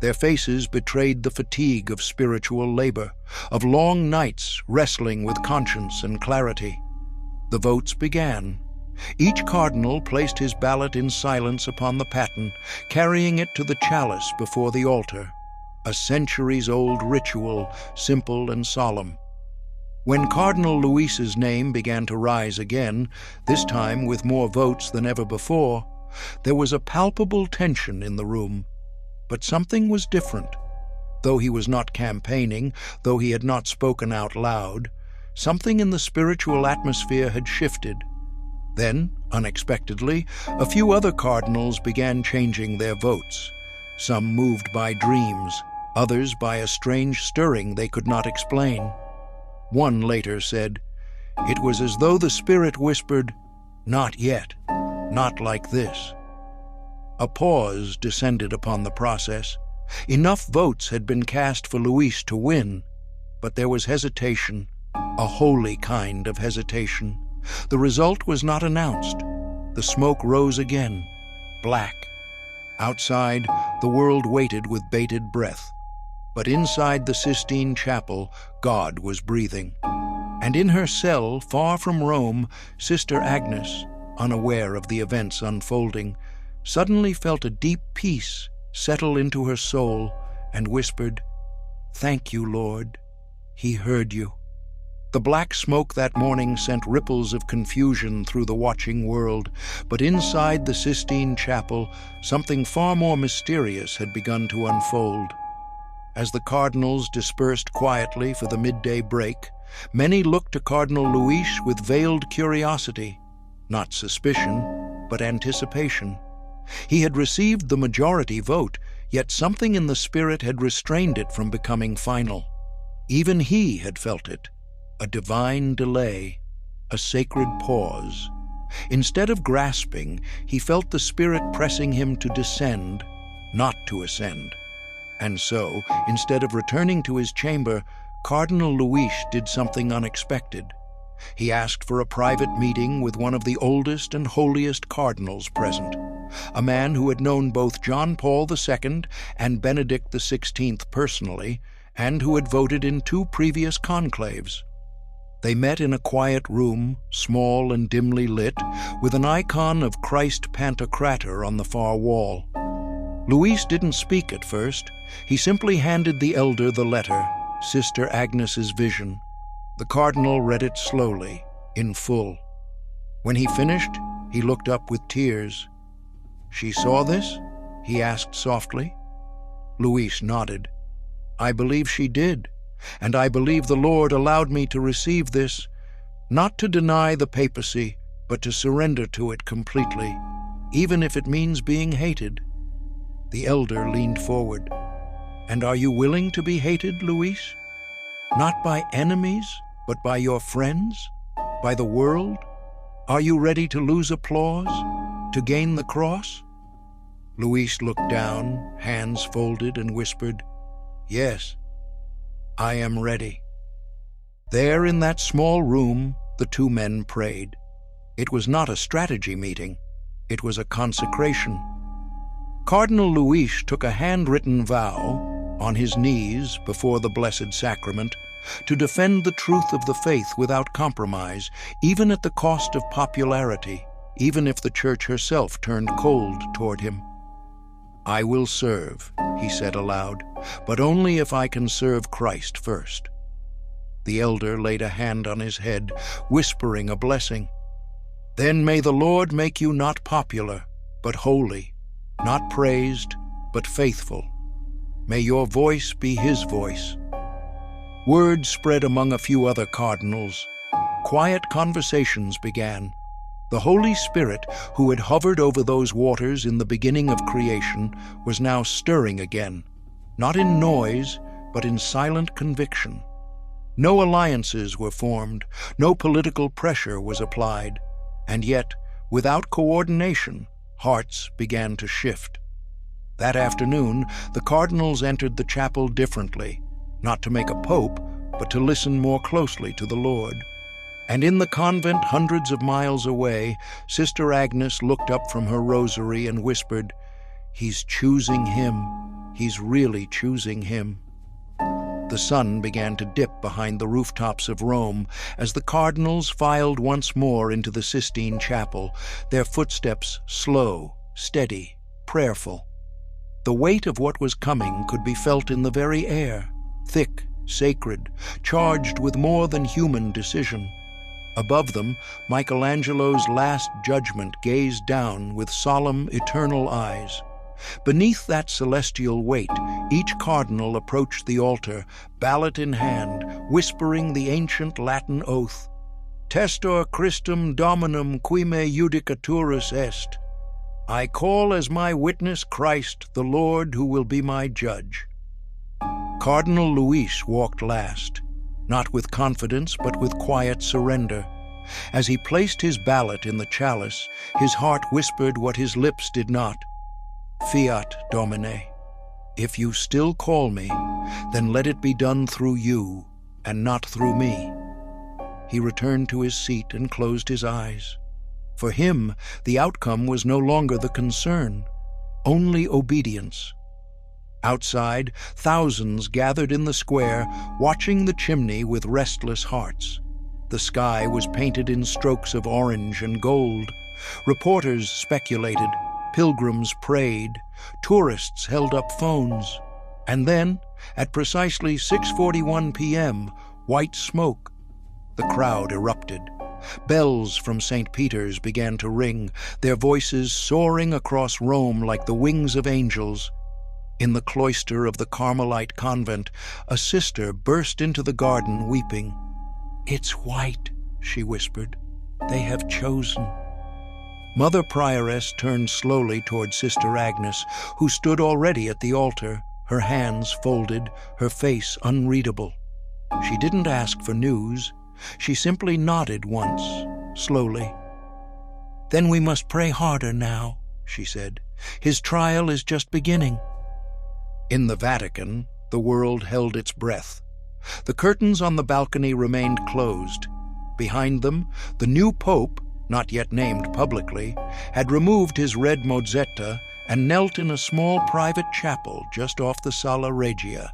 Their faces betrayed the fatigue of spiritual labor, of long nights wrestling with conscience and clarity. The votes began. Each cardinal placed his ballot in silence upon the paten, carrying it to the chalice before the altar, a centuries-old ritual, simple and solemn. When Cardinal Luis's name began to rise again, this time with more votes than ever before, there was a palpable tension in the room. But something was different. Though he was not campaigning, though he had not spoken out loud, something in the spiritual atmosphere had shifted. Then, unexpectedly, a few other cardinals began changing their votes, some moved by dreams, others by a strange stirring they could not explain. One later said, "It was as though the Spirit whispered, 'Not yet, not like this.'" A pause descended upon the process. Enough votes had been cast for Luis to win, but there was hesitation, a holy kind of hesitation. The result was not announced. The smoke rose again, black. Outside, the world waited with bated breath. But inside the Sistine Chapel, God was breathing. And in her cell, far from Rome, Sister Agnes, unaware of the events unfolding, suddenly felt a deep peace settle into her soul and whispered, "Thank you, Lord. He heard you." The black smoke that morning sent ripples of confusion through the watching world, but inside the Sistine Chapel, something far more mysterious had begun to unfold. As the cardinals dispersed quietly for the midday break, many looked to Cardinal Luis with veiled curiosity, not suspicion, but anticipation. He had received the majority vote, yet something in the spirit had restrained it from becoming final. Even he had felt it, a divine delay, a sacred pause. Instead of grasping, he felt the Spirit pressing him to descend, not to ascend. And so, instead of returning to his chamber, Cardinal Luis did something unexpected. He asked for a private meeting with one of the oldest and holiest cardinals present, a man who had known both John Paul II and Benedict XVI personally, and who had voted in 2 previous conclaves. They met in a quiet room, small and dimly lit, with an icon of Christ Pantocrator on the far wall. Luis didn't speak at first. He simply handed the elder the letter, Sister Agnes's vision. The cardinal read it slowly, in full. When he finished, he looked up with tears. "She saw this?" he asked softly. Luis nodded. "I believe she did, and I believe the Lord allowed me to receive this, not to deny the papacy, but to surrender to it completely, even if it means being hated." The elder leaned forward. "And are you willing to be hated, Luis? Not by enemies, but by your friends? By the world? Are you ready to lose applause, to gain the cross?" Luis looked down, hands folded, and whispered, "Yes, I am ready." There in that small room, the 2 men prayed. It was not a strategy meeting. It was a consecration. Cardinal Luis took a handwritten vow, on his knees before the Blessed Sacrament, to defend the truth of the faith without compromise, even at the cost of popularity, even if the Church herself turned cold toward him. "I will serve," he said aloud, "but only if I can serve Christ first." The elder laid a hand on his head, whispering a blessing. "Then may the Lord make you not popular, but holy, not praised, but faithful. May your voice be his voice." Word spread among a few other cardinals. Quiet conversations began. The Holy Spirit, who had hovered over those waters in the beginning of creation, was now stirring again, not in noise, but in silent conviction. No alliances were formed, no political pressure was applied, and yet, without coordination, hearts began to shift. That afternoon, the cardinals entered the chapel differently, not to make a pope, but to listen more closely to the Lord. And in the convent hundreds of miles away, Sister Agnes looked up from her rosary and whispered, "He's choosing him. He's really choosing him." The sun began to dip behind the rooftops of Rome as the cardinals filed once more into the Sistine Chapel, their footsteps slow, steady, prayerful. The weight of what was coming could be felt in the very air, thick, sacred, charged with more than human decision. Above them, Michelangelo's Last Judgment gazed down with solemn, eternal eyes. Beneath that celestial weight, each cardinal approached the altar, ballot in hand, whispering the ancient Latin oath, "Testor Christum Dominum qui me judicaturus est." I call as my witness Christ, the Lord, who will be my judge. Cardinal Luis walked last, not with confidence but with quiet surrender. As he placed his ballot in the chalice, his heart whispered what his lips did not, "Fiat Domine. If you still call me, then let it be done through you and not through me." He returned to his seat and closed his eyes. For him, the outcome was no longer the concern, only obedience. Outside, thousands gathered in the square, watching the chimney with restless hearts. The sky was painted in strokes of orange and gold. Reporters speculated, pilgrims prayed, tourists held up phones. And then, at precisely 6:41 p.m., white smoke. The crowd erupted. Bells from St. Peter's began to ring, their voices soaring across Rome like the wings of angels. In the cloister of the Carmelite convent, a sister burst into the garden weeping. "It's white," she whispered. "They have chosen." Mother Prioress turned slowly toward Sister Agnes, who stood already at the altar, her hands folded, her face unreadable. She didn't ask for news. She simply nodded once, slowly. "Then we must pray harder now," she said. "His trial is just beginning." In the Vatican, the world held its breath. The curtains on the balcony remained closed. Behind them, the new pope, not yet named publicly, had removed his red mozzetta and knelt in a small private chapel just off the Sala Regia.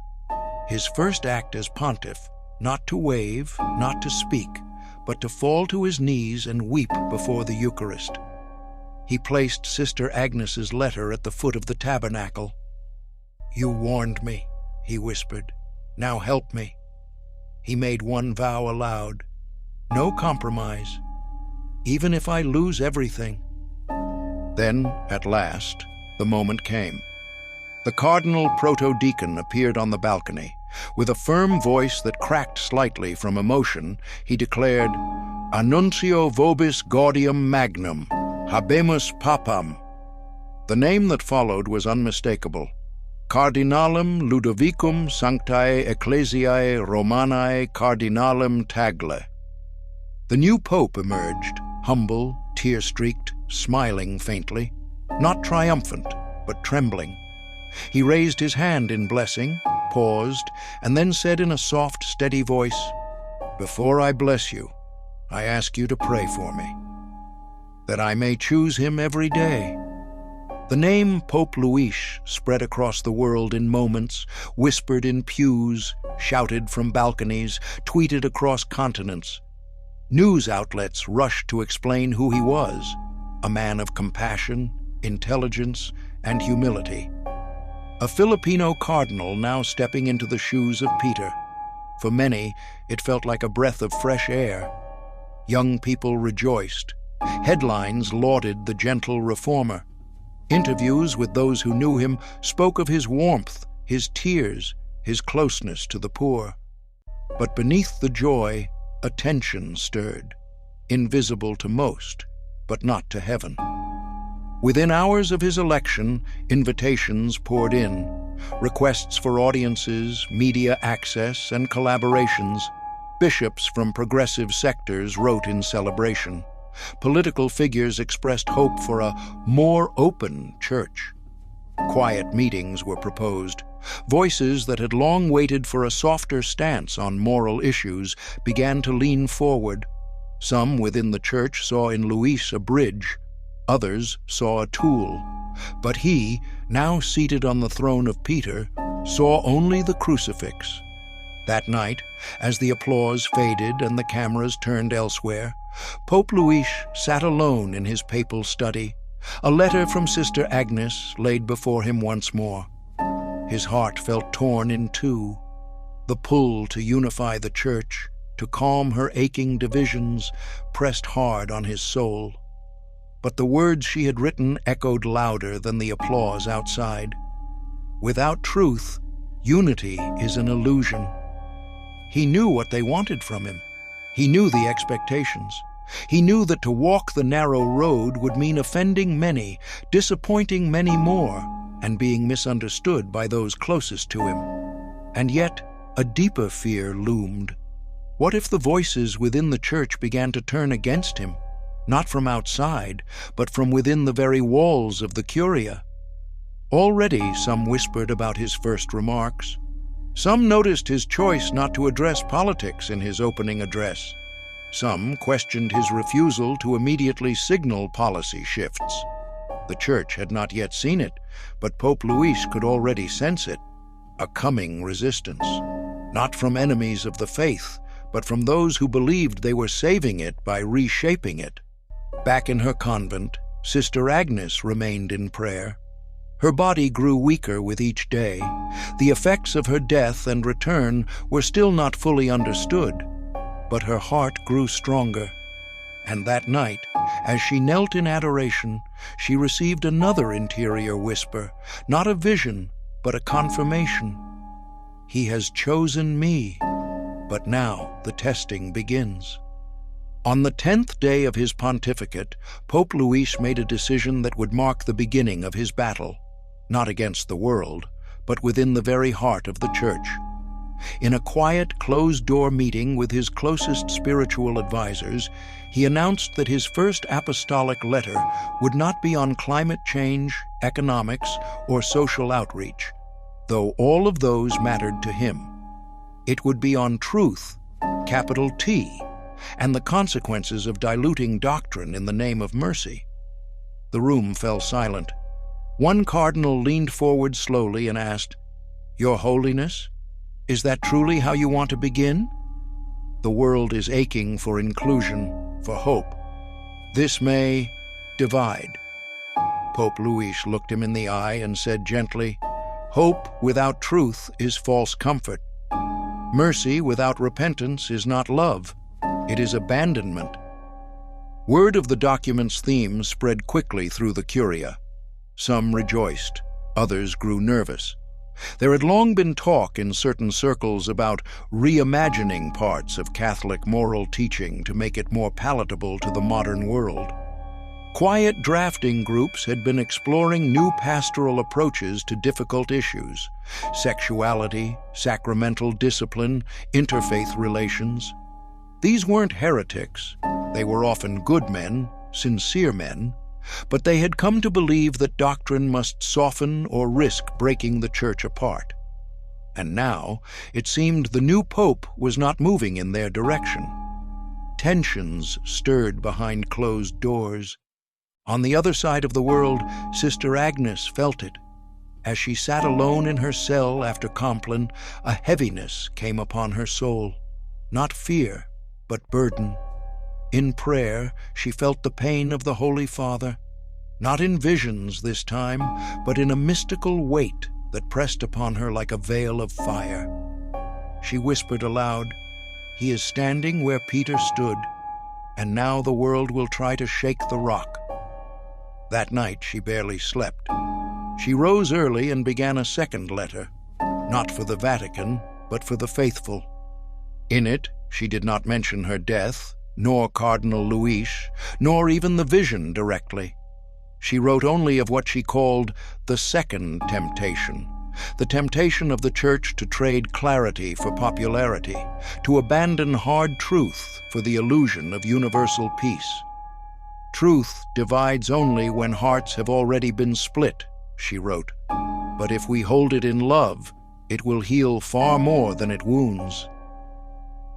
His first act as pontiff, not to wave, not to speak, but to fall to his knees and weep before the Eucharist. He placed Sister Agnes's letter at the foot of the tabernacle. "You warned me," he whispered. "Now help me." He made one vow aloud. "No compromise, even if I lose everything." Then, at last, the moment came. The Cardinal Protodeacon appeared on the balcony. With a firm voice that cracked slightly from emotion, he declared, "Annuncio vobis gaudium magnum, habemus papam." The name that followed was unmistakable. Cardinalem Ludovicum Sanctae Ecclesiae Romanae Cardinalem Tagle. The new pope emerged, humble, tear-streaked, smiling faintly, not triumphant, but trembling. He raised his hand in blessing, paused, and then said in a soft, steady voice, "Before I bless you, I ask you to pray for me, that I may choose him every day." The name Pope Luis spread across the world in moments, whispered in pews, shouted from balconies, tweeted across continents. News outlets rushed to explain who he was, a man of compassion, intelligence, and humility. A Filipino cardinal now stepping into the shoes of Peter. For many, it felt like a breath of fresh air. Young people rejoiced. Headlines lauded the gentle reformer. Interviews with those who knew him spoke of his warmth, his tears, his closeness to the poor. But beneath the joy, a tension stirred, invisible to most, but not to heaven. Within hours of his election, invitations poured in, requests for audiences, media access, and collaborations. Bishops from progressive sectors wrote in celebration. Political figures expressed hope for a more open church. Quiet meetings were proposed. Voices that had long waited for a softer stance on moral issues began to lean forward. Some within the church saw in Luis a bridge. Others saw a tool. But he, now seated on the throne of Peter, saw only the crucifix. That night, as the applause faded and the cameras turned elsewhere, Pope Luis sat alone in his papal study. A letter from Sister Agnes laid before him once more. His heart felt torn in two. The pull to unify the church, to calm her aching divisions, pressed hard on his soul. But the words she had written echoed louder than the applause outside. Without truth, unity is an illusion. He knew what they wanted from him. He knew the expectations. He knew that to walk the narrow road would mean offending many, disappointing many more, and being misunderstood by those closest to him. And yet, a deeper fear loomed. What if the voices within the church began to turn against him, not from outside, but from within the very walls of the Curia? Already some whispered about his first remarks. Some noticed his choice not to address politics in his opening address. Some questioned his refusal to immediately signal policy shifts. The Church had not yet seen it, but Pope Luis could already sense it. A coming resistance, not from enemies of the faith, but from those who believed they were saving it by reshaping it. Back in her convent, Sister Agnes remained in prayer. Her body grew weaker with each day. The effects of her death and return were still not fully understood, but her heart grew stronger. And that night, as she knelt in adoration, she received another interior whisper, not a vision, but a confirmation. He has chosen me, but now the testing begins. On the 10th day of his pontificate, Pope Luis made a decision that would mark the beginning of his battle, not against the world, but within the very heart of the Church. In a quiet, closed-door meeting with his closest spiritual advisors, he announced that his first apostolic letter would not be on climate change, economics, or social outreach, though all of those mattered to him. It would be on truth, capital T, and the consequences of diluting doctrine in the name of mercy. The room fell silent. One cardinal leaned forward slowly and asked, "Your Holiness, is that truly how you want to begin?" The world is aching for inclusion, for hope. This may divide. Pope Luis looked him in the eye and said gently, "Hope without truth is false comfort. Mercy without repentance is not love. It is abandonment." Word of the document's theme spread quickly through the Curia. Some rejoiced, others grew nervous. There had long been talk in certain circles about reimagining parts of Catholic moral teaching to make it more palatable to the modern world. Quiet drafting groups had been exploring new pastoral approaches to difficult issues: sexuality, sacramental discipline, interfaith relations. These weren't heretics. They were often good men, sincere men, but they had come to believe that doctrine must soften or risk breaking the Church apart. And now, it seemed the new pope was not moving in their direction. Tensions stirred behind closed doors. On the other side of the world, Sister Agnes felt it. As she sat alone in her cell after Compline, a heaviness came upon her soul. Not fear, but burden. In prayer, she felt the pain of the Holy Father, not in visions this time, but in a mystical weight that pressed upon her like a veil of fire. She whispered aloud, "He is standing where Peter stood, and now the world will try to shake the rock." That night she barely slept. She rose early and began a second letter, not for the Vatican, but for the faithful. In it, she did not mention her death, nor Cardinal Luis, nor even the vision directly. She wrote only of what she called the second temptation, the temptation of the Church to trade clarity for popularity, to abandon hard truth for the illusion of universal peace. "Truth divides only when hearts have already been split," she wrote. "But if we hold it in love, it will heal far more than it wounds."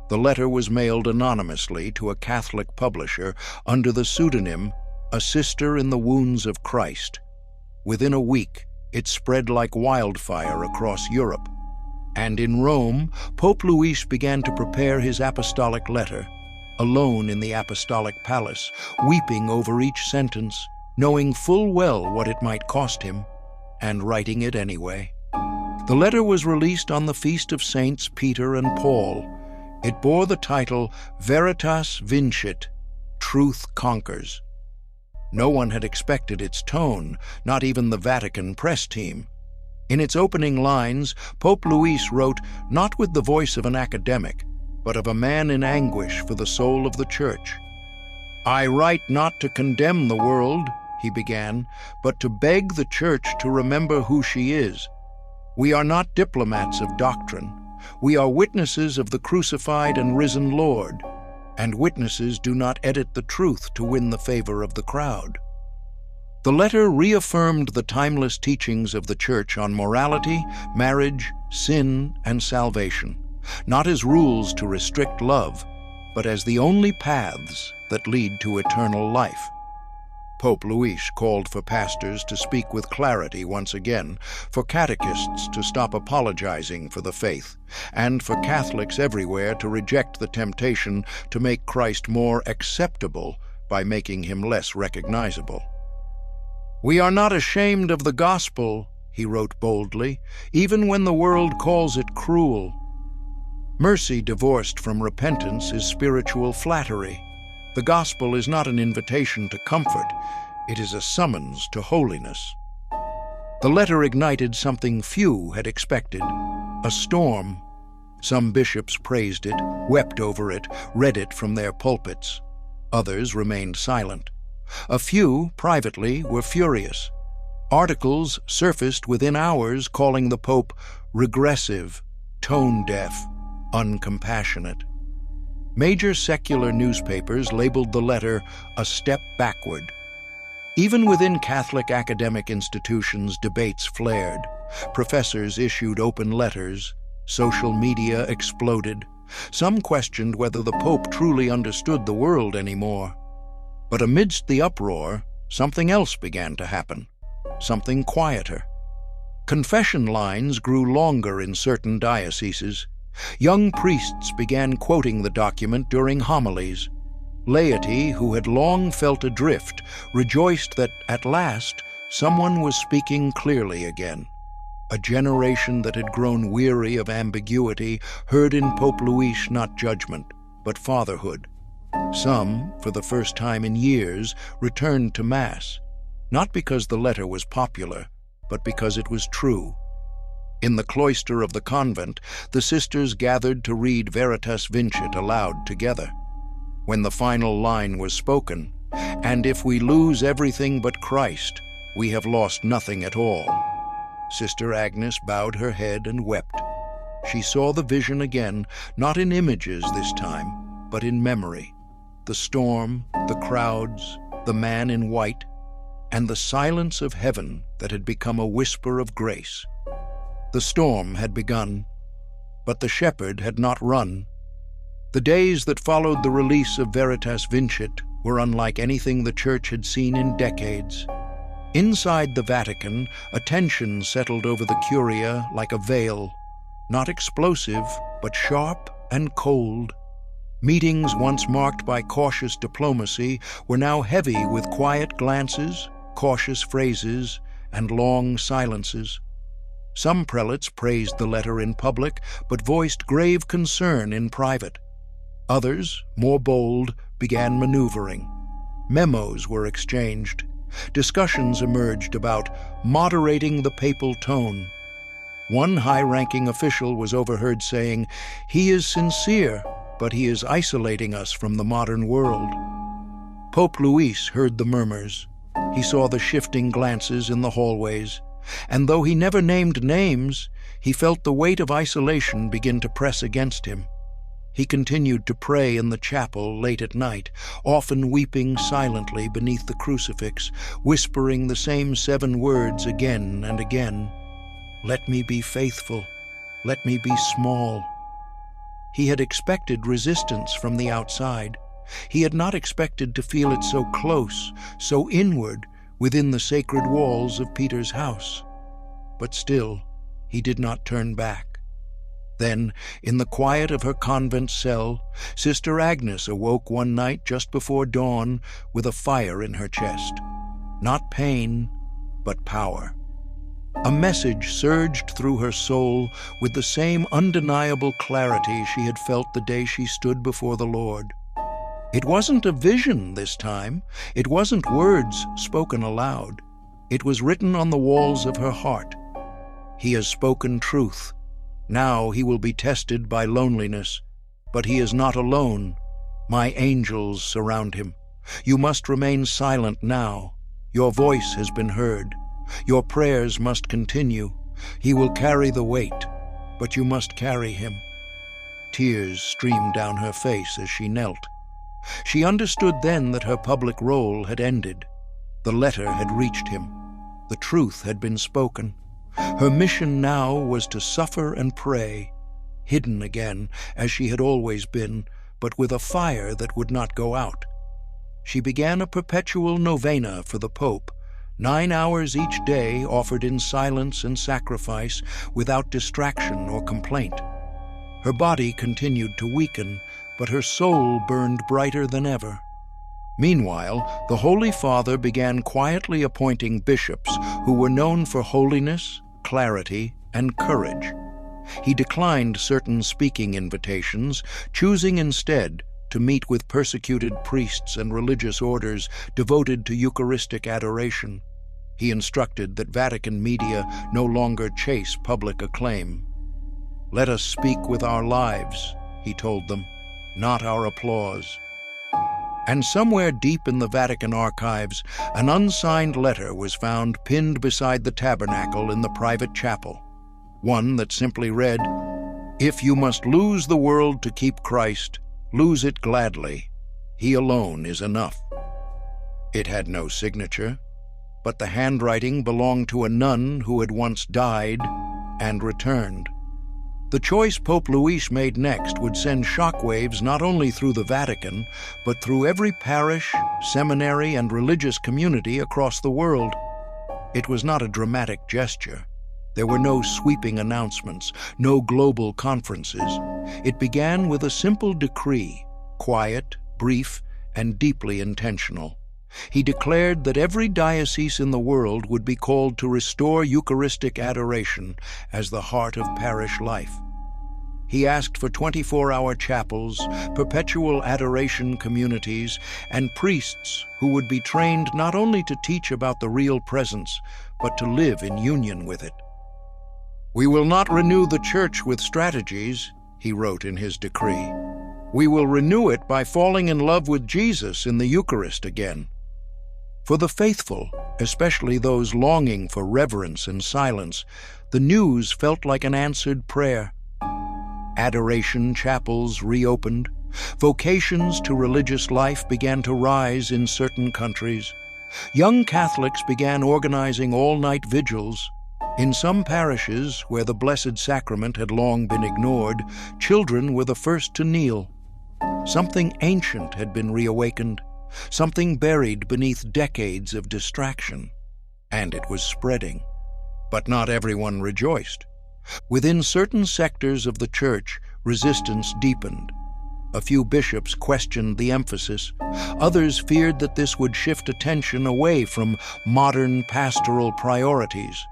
The letter was mailed anonymously to a Catholic publisher under the pseudonym "A Sister in the Wounds of Christ." Within a week, it spread like wildfire across Europe. And in Rome, Pope Luis began to prepare his apostolic letter, alone in the apostolic palace, weeping over each sentence, knowing full well what it might cost him, and writing it anyway. The letter was released on the feast of Saints Peter and Paul. It bore the title Veritas Vincit, Truth Conquers. No one had expected its tone, not even the Vatican press team. In its opening lines, Pope Luis wrote not with the voice of an academic, but of a man in anguish for the soul of the Church. "I write not to condemn the world," he began, "but to beg the Church to remember who she is. We are not diplomats of doctrine. We are witnesses of the crucified and risen Lord, and witnesses do not edit the truth to win the favor of the crowd." The letter reaffirmed the timeless teachings of the Church on morality, marriage, sin, and salvation, not as rules to restrict love, but as the only paths that lead to eternal life. Pope Luis called for pastors to speak with clarity once again, for catechists to stop apologizing for the faith, and for Catholics everywhere to reject the temptation to make Christ more acceptable by making him less recognizable. "We are not ashamed of the gospel," he wrote boldly, "even when the world calls it cruel." Mercy divorced from repentance is spiritual flattery. The gospel is not an invitation to comfort, it is a summons to holiness. The letter ignited something few had expected, a storm. Some bishops praised it, wept over it, read it from their pulpits. Others remained silent. A few, privately, were furious. Articles surfaced within hours calling the Pope regressive, tone-deaf, uncompassionate. Major secular newspapers labeled the letter a step backward. Even within Catholic academic institutions, debates flared. Professors issued open letters. Social media exploded. Some questioned whether the Pope truly understood the world anymore. But amidst the uproar, something else began to happen. Something quieter. Confession lines grew longer in certain dioceses. Young priests began quoting the document during homilies. Laity, who had long felt adrift, rejoiced that, at last, someone was speaking clearly again. A generation that had grown weary of ambiguity heard in Pope Luis not judgment, but fatherhood. Some, for the first time in years, returned to Mass, not because the letter was popular, but because it was true. In the cloister of the convent, the sisters gathered to read Veritas Vincit aloud together. When the final line was spoken, "And if we lose everything but Christ, we have lost nothing at all," Sister Agnes bowed her head and wept. She saw the vision again, not in images this time, but in memory. The storm, the crowds, the man in white, and the silence of heaven that had become a whisper of grace. The storm had begun, but the shepherd had not run. The days that followed the release of Veritas Vincit were unlike anything the Church had seen in decades. Inside the Vatican, a tension settled over the Curia like a veil, not explosive, but sharp and cold. Meetings once marked by cautious diplomacy were now heavy with quiet glances, cautious phrases, and long silences. Some prelates praised the letter in public, but voiced grave concern in private. Others, more bold, began maneuvering. Memos were exchanged. Discussions emerged about moderating the papal tone. One high-ranking official was overheard saying, "He is sincere, but he is isolating us from the modern world." Pope Luis heard the murmurs. He saw the shifting glances in the hallways, and though he never named names, he felt the weight of isolation begin to press against him. He continued to pray in the chapel late at night, often weeping silently beneath the crucifix, whispering the same 7 words again and again. "Let me be faithful. Let me be small." He had expected resistance from the outside. He had not expected to feel it so close, so inward, within the sacred walls of Peter's house. But still, he did not turn back. Then, in the quiet of her convent cell, Sister Agnes awoke one night just before dawn with a fire in her chest. Not pain, but power. A message surged through her soul with the same undeniable clarity she had felt the day she stood before the Lord. It wasn't a vision this time. It wasn't words spoken aloud. It was written on the walls of her heart. He has spoken truth. Now he will be tested by loneliness, but he is not alone. My angels surround him. You must remain silent now. Your voice has been heard. Your prayers must continue. He will carry the weight, but you must carry him. Tears streamed down her face as she knelt. She understood then that her public role had ended. The letter had reached him. The truth had been spoken. Her mission now was to suffer and pray, hidden again, as she had always been, but with a fire that would not go out. she began a perpetual novena for the Pope, 9 hours each day offered in silence and sacrifice without distraction or complaint. Her body continued to weaken, but her soul burned brighter than ever. Meanwhile, the Holy Father began quietly appointing bishops who were known for holiness, clarity, and courage. He declined certain speaking invitations, choosing instead to meet with persecuted priests and religious orders devoted to Eucharistic adoration. He instructed that Vatican media no longer chase public acclaim. "Let us speak with our lives," he told them, "not our applause." And somewhere deep in the Vatican archives, an unsigned letter was found pinned beside the tabernacle in the private chapel. One that simply read, "If you must lose the world to keep Christ, lose it gladly. He alone is enough." It had no signature, but the handwriting belonged to a nun who had once died and returned. The choice Pope Luis made next would send shockwaves not only through the Vatican, but through every parish, seminary, and religious community across the world. It was not a dramatic gesture. There were no sweeping announcements, no global conferences. It began with a simple decree, quiet, brief, and deeply intentional. He declared that every diocese in the world would be called to restore Eucharistic adoration as the heart of parish life. He asked for 24-hour chapels, perpetual adoration communities, and priests who would be trained not only to teach about the real presence, but to live in union with it. "We will not renew the Church with strategies," he wrote in his decree. "We will renew it by falling in love with Jesus in the Eucharist again." For the faithful, especially those longing for reverence and silence, the news felt like an answered prayer. Adoration chapels reopened. Vocations to religious life began to rise in certain countries. Young Catholics began organizing all-night vigils. In some parishes, where the Blessed Sacrament had long been ignored, children were the first to kneel. Something ancient had been reawakened, something buried beneath decades of distraction. And it was spreading. But not everyone rejoiced. Within certain sectors of the Church, resistance deepened. A few bishops questioned the emphasis. Others feared that this would shift attention away from modern pastoral priorities.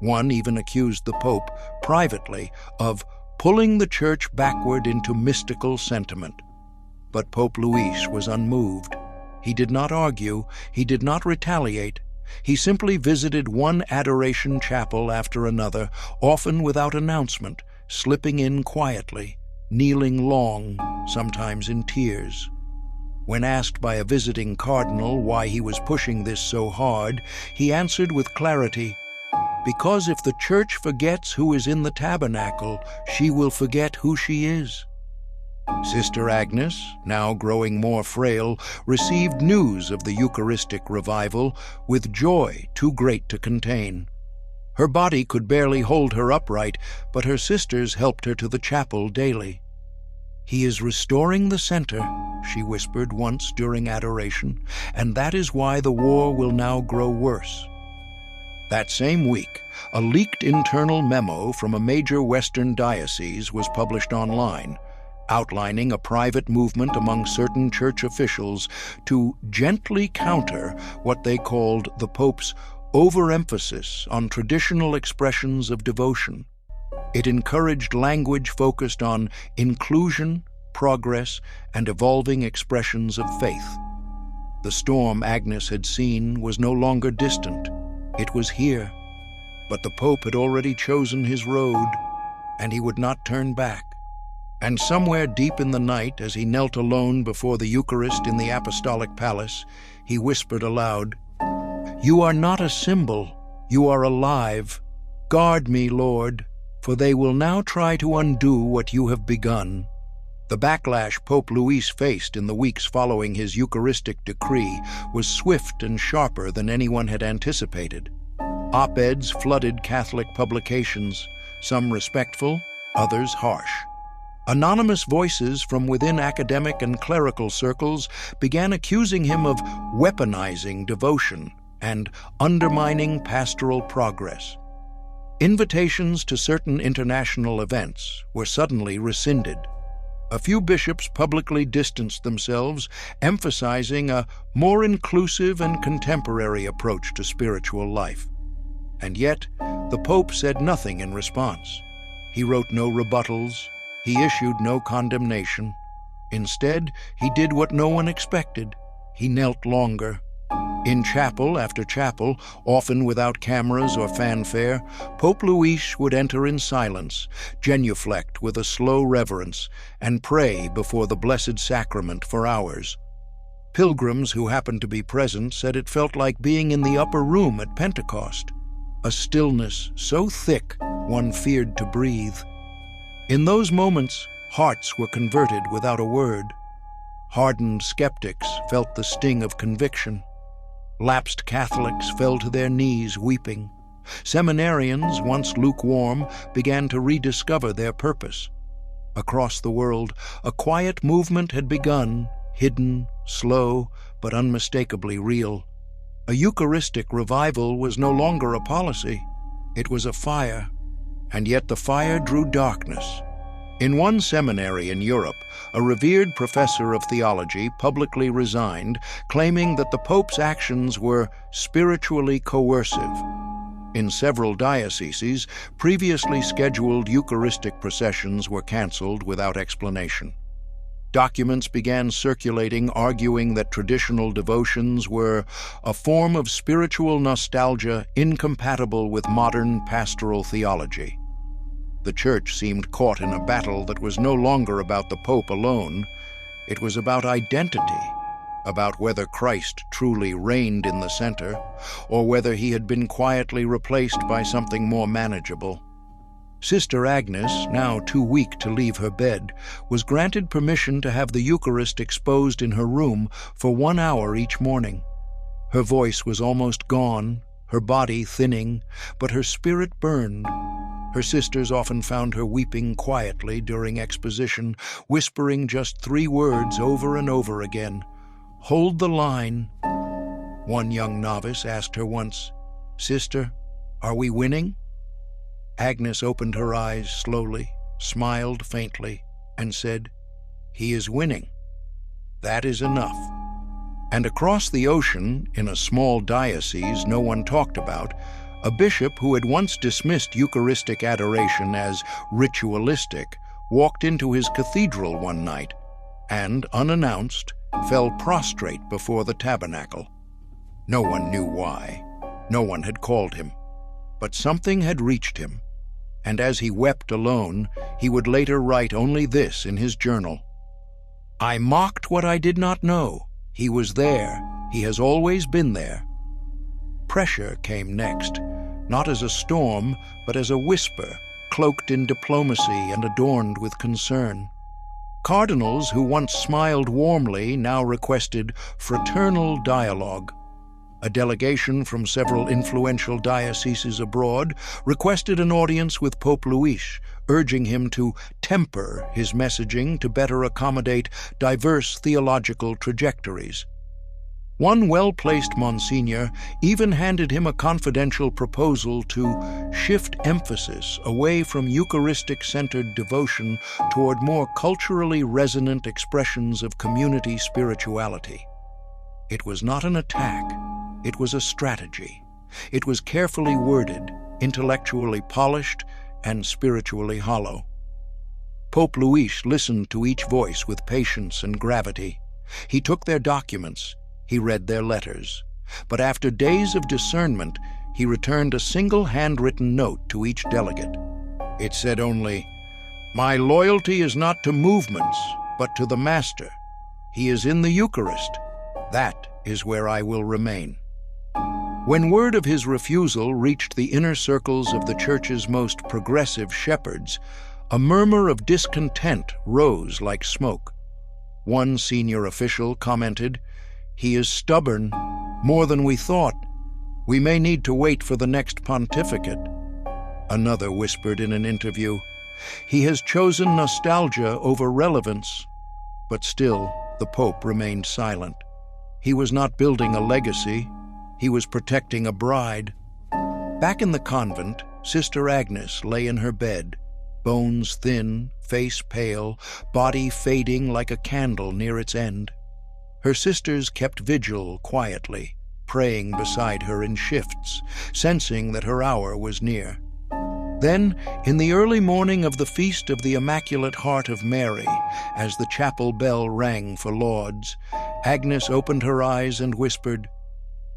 One even accused the Pope, privately, of pulling the Church backward into mystical sentiment. But Pope Luis was unmoved. He did not argue, he did not retaliate. He simply visited one adoration chapel after another, often without announcement, slipping in quietly, kneeling long, sometimes in tears. When asked by a visiting cardinal why he was pushing this so hard, he answered with clarity, "Because if the Church forgets who is in the tabernacle, she will forget who she is." Sister Agnes, now growing more frail, received news of the Eucharistic revival with joy too great to contain. Her body could barely hold her upright, but her sisters helped her to the chapel daily. "He is restoring the center," she whispered once during adoration, "and that is why the war will now grow worse." That same week, a leaked internal memo from a major Western diocese was published online, outlining a private movement among certain church officials to gently counter what they called the Pope's overemphasis on traditional expressions of devotion. It encouraged language focused on inclusion, progress, and evolving expressions of faith. The storm Agnes had seen was no longer distant. It was here. But the Pope had already chosen his road, and he would not turn back. And somewhere deep in the night, as he knelt alone before the Eucharist in the Apostolic Palace, he whispered aloud, "You are not a symbol, you are alive. Guard me, Lord, for they will now try to undo what you have begun." The backlash Pope Luis faced in the weeks following his Eucharistic decree was swift and sharper than anyone had anticipated. Op-eds flooded Catholic publications, some respectful, others harsh. Anonymous voices from within academic and clerical circles began accusing him of weaponizing devotion and undermining pastoral progress. Invitations to certain international events were suddenly rescinded. A few bishops publicly distanced themselves, emphasizing a more inclusive and contemporary approach to spiritual life. And yet, the Pope said nothing in response. He wrote no rebuttals. He issued no condemnation. Instead, he did what no one expected. He knelt longer. In chapel after chapel, often without cameras or fanfare, Pope Luis would enter in silence, genuflect with a slow reverence, and pray before the Blessed Sacrament for hours. Pilgrims who happened to be present said it felt like being in the upper room at Pentecost, a stillness so thick one feared to breathe. In those moments, hearts were converted without a word. Hardened skeptics felt the sting of conviction. Lapsed Catholics fell to their knees weeping. Seminarians, once lukewarm, began to rediscover their purpose. Across the world, a quiet movement had begun, hidden, slow, but unmistakably real. A Eucharistic revival was no longer a policy. It was a fire, and yet the fire drew darkness. In one seminary in Europe, a revered professor of theology publicly resigned, claiming that the Pope's actions were spiritually coercive. In several dioceses, previously scheduled Eucharistic processions were canceled without explanation. Documents began circulating arguing that traditional devotions were a form of spiritual nostalgia incompatible with modern pastoral theology. The Church seemed caught in a battle that was no longer about the Pope alone. It was about identity, about whether Christ truly reigned in the center, or whether he had been quietly replaced by something more manageable. Sister Agnes, now too weak to leave her bed, was granted permission to have the Eucharist exposed in her room for 1 hour each morning. Her voice was almost gone, her body thinning, but her spirit burned. Her sisters often found her weeping quietly during exposition, whispering just 3 words over and over again. "Hold the line." One young novice asked her once, "Sister, are we winning?" Agnes opened her eyes slowly, smiled faintly, and said, "He is winning. That is enough." And across the ocean, in a small diocese no one talked about, a bishop who had once dismissed Eucharistic adoration as ritualistic walked into his cathedral one night and, unannounced, fell prostrate before the tabernacle. No one knew why. No one had called him. But something had reached him, and as he wept alone, he would later write only this in his journal: "I mocked what I did not know. He was there. He has always been there." Pressure came next, not as a storm, but as a whisper, cloaked in diplomacy and adorned with concern. Cardinals who once smiled warmly now requested fraternal dialogue. A delegation from several influential dioceses abroad requested an audience with Pope Luis, urging him to temper his messaging to better accommodate diverse theological trajectories. One well-placed Monsignor even handed him a confidential proposal to shift emphasis away from Eucharistic-centered devotion toward more culturally resonant expressions of community spirituality. It was not an attack. It was a strategy. It was carefully worded, intellectually polished, and spiritually hollow. Pope Luis listened to each voice with patience and gravity. He took their documents. He read their letters. But after days of discernment, he returned a single handwritten note to each delegate. It said only, "My loyalty is not to movements, but to the Master. He is in the Eucharist. That is where I will remain." When word of his refusal reached the inner circles of the Church's most progressive shepherds, a murmur of discontent rose like smoke. One senior official commented, "He is stubborn, more than we thought. We may need to wait for the next pontificate." Another whispered in an interview, He has chosen nostalgia over relevance, but still the Pope remained silent. He was not building a legacy, he was protecting a bride. Back in the convent, Sister Agnes lay in her bed, bones thin, face pale, body fading like a candle near its end. Her sisters kept vigil quietly, praying beside her in shifts, sensing that her hour was near. Then, in the early morning of the Feast of the Immaculate Heart of Mary, as the chapel bell rang for lauds, Agnes opened her eyes and whispered,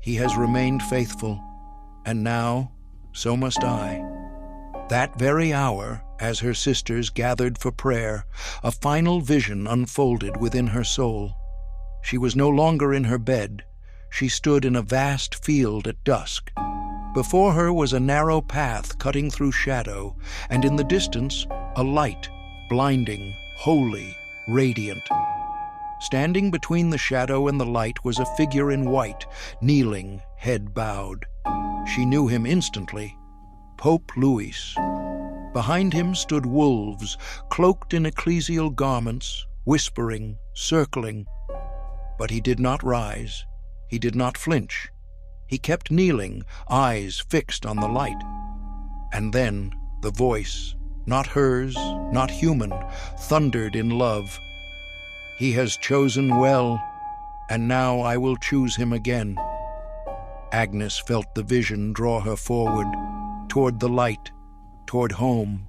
"He has remained faithful, and now, so must I." That very hour, as her sisters gathered for prayer, a final vision unfolded within her soul. She was no longer in her bed. She stood in a vast field at dusk. Before her was a narrow path cutting through shadow, and in the distance, a light, blinding, holy, radiant. Standing between the shadow and the light was a figure in white, kneeling, head bowed. She knew him instantly, Pope Louis. Behind him stood wolves, cloaked in ecclesial garments, whispering, circling. But he did not rise. He did not flinch. He kept kneeling, eyes fixed on the light. And then the voice, not hers, not human, thundered in love. "He has chosen well, and now I will choose him again." Agnes felt the vision draw her forward, toward the light, toward home.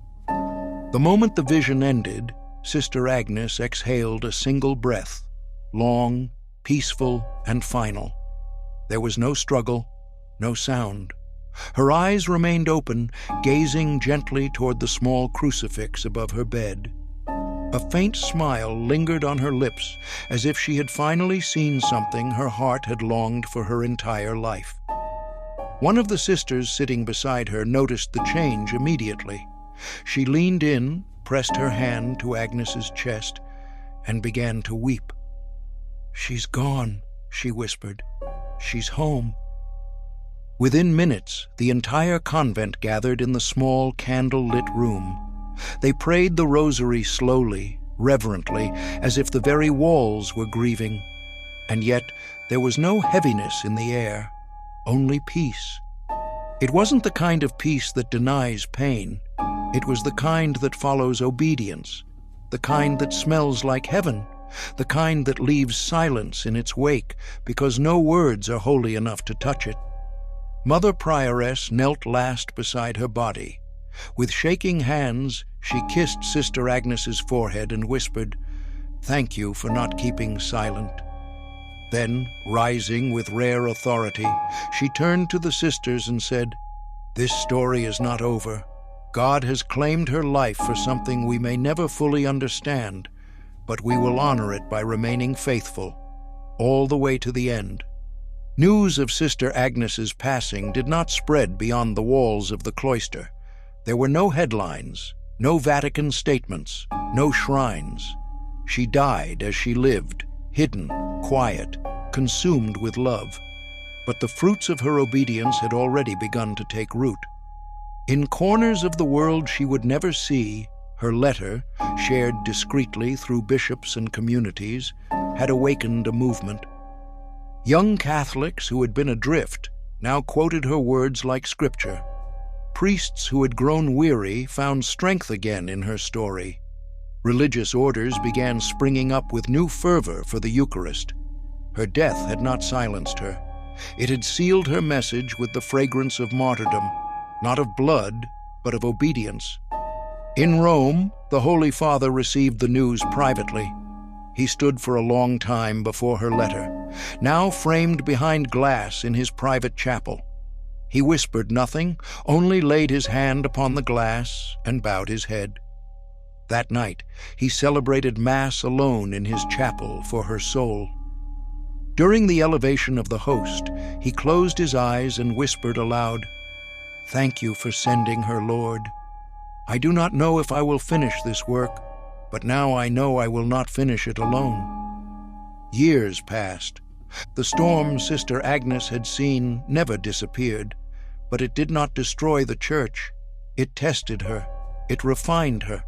The moment the vision ended, Sister Agnes exhaled a single breath, long, peaceful, and final. There was no struggle, no sound. Her eyes remained open, gazing gently toward the small crucifix above her bed. A faint smile lingered on her lips, as if she had finally seen something her heart had longed for her entire life. One of the sisters sitting beside her noticed the change immediately. She leaned in, pressed her hand to Agnes's chest, and began to weep. "She's gone," she whispered. "She's home." Within minutes, the entire convent gathered in the small candle-lit room. They prayed the rosary slowly, reverently, as if the very walls were grieving. And yet there was no heaviness in the air, only peace. It wasn't the kind of peace that denies pain. It was the kind that follows obedience, the kind that smells like heaven, the kind that leaves silence in its wake because no words are holy enough to touch it. Mother Prioress knelt last beside her body. With shaking hands, she kissed Sister Agnes's forehead and whispered, "Thank you for not keeping silent." Then, rising with rare authority, she turned to the sisters and said, "This story is not over. God has claimed her life for something we may never fully understand, but we will honor it by remaining faithful, all the way to the end." News of Sister Agnes's passing did not spread beyond the walls of the cloister. There were no headlines, no Vatican statements, no shrines. She died as she lived, hidden, quiet, consumed with love. But the fruits of her obedience had already begun to take root. In corners of the world she would never see, her letter, shared discreetly through bishops and communities, had awakened a movement. Young Catholics who had been adrift now quoted her words like scripture. Priests who had grown weary found strength again in her story. Religious orders began springing up with new fervor for the Eucharist. Her death had not silenced her. It had sealed her message with the fragrance of martyrdom, not of blood, but of obedience. In Rome, the Holy Father received the news privately. He stood for a long time before her letter, now framed behind glass in his private chapel. He whispered nothing, only laid his hand upon the glass and bowed his head. That night, he celebrated Mass alone in his chapel for her soul. During the elevation of the host, he closed his eyes and whispered aloud, "Thank you for sending her, Lord. I do not know if I will finish this work, but now I know I will not finish it alone." Years passed. The storm Sister Agnes had seen never disappeared, but it did not destroy the Church. It tested her. It refined her.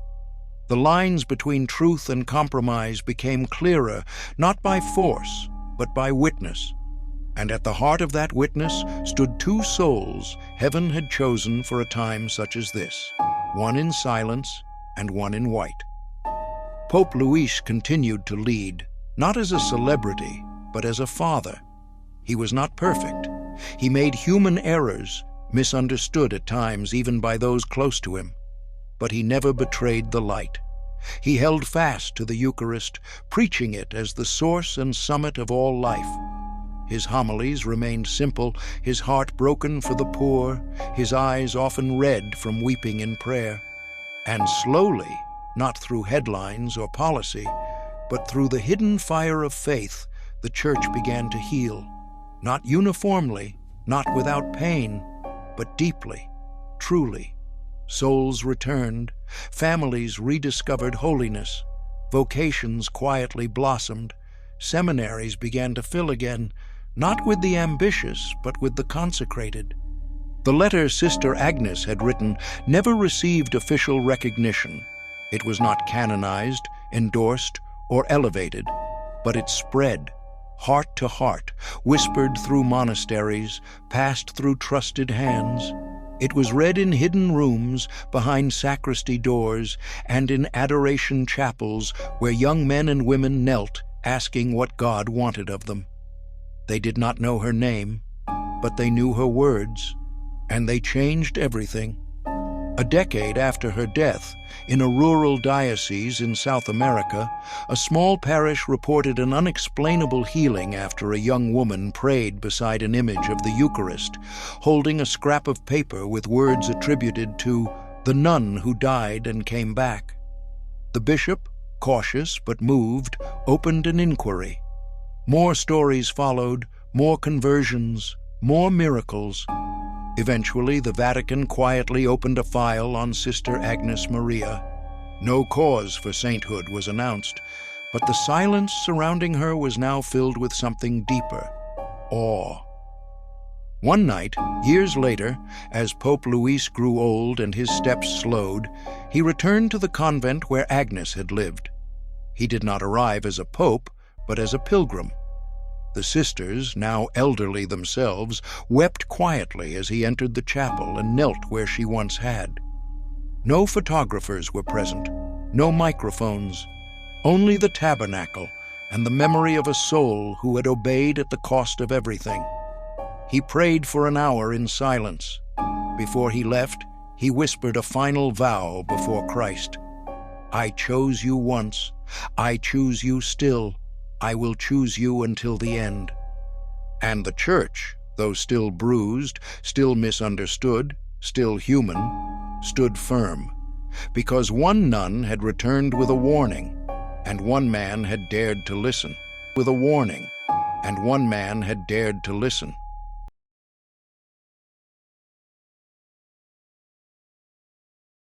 The lines between truth and compromise became clearer, not by force, but by witness. And at the heart of that witness stood two souls heaven had chosen for a time such as this, one in silence and one in white. Pope Luis continued to lead, not as a celebrity, but as a father. He was not perfect. He made human errors, misunderstood at times even by those close to him. But he never betrayed the light. He held fast to the Eucharist, preaching it as the source and summit of all life. His homilies remained simple, his heart broken for the poor, his eyes often red from weeping in prayer. And slowly, not through headlines or policy, but through the hidden fire of faith, the Church began to heal. Not uniformly, not without pain, but deeply, truly. Souls returned, families rediscovered holiness, vocations quietly blossomed, seminaries began to fill again, not with the ambitious, but with the consecrated. The letter Sister Agnes had written never received official recognition. It was not canonized, endorsed, or elevated, but it spread, heart to heart, whispered through monasteries, passed through trusted hands. It was read in hidden rooms, behind sacristy doors, and in adoration chapels where young men and women knelt, asking what God wanted of them. They did not know her name, but they knew her words, and they changed everything. A decade after her death, in a rural diocese in South America, a small parish reported an unexplainable healing after a young woman prayed beside an image of the Eucharist, holding a scrap of paper with words attributed to the nun who died and came back. The bishop, cautious but moved, opened an inquiry. More stories followed, more conversions, more miracles. Eventually, the Vatican quietly opened a file on Sister Agnes Maria. No cause for sainthood was announced, but the silence surrounding her was now filled with something deeper, awe. One night, years later, as Pope Luis grew old and his steps slowed, he returned to the convent where Agnes had lived. He did not arrive as a pope, but as a pilgrim. The sisters, now elderly themselves, wept quietly as he entered the chapel and knelt where she once had. No photographers were present, no microphones, only the tabernacle and the memory of a soul who had obeyed at the cost of everything. He prayed for an hour in silence. Before he left, he whispered a final vow before Christ. I chose you once, I choose you still. I will choose you until the end. And the Church, though still bruised, still misunderstood, still human, stood firm, because one nun had returned with a warning, and one man had dared to listen. With a warning, and one man had dared to listen.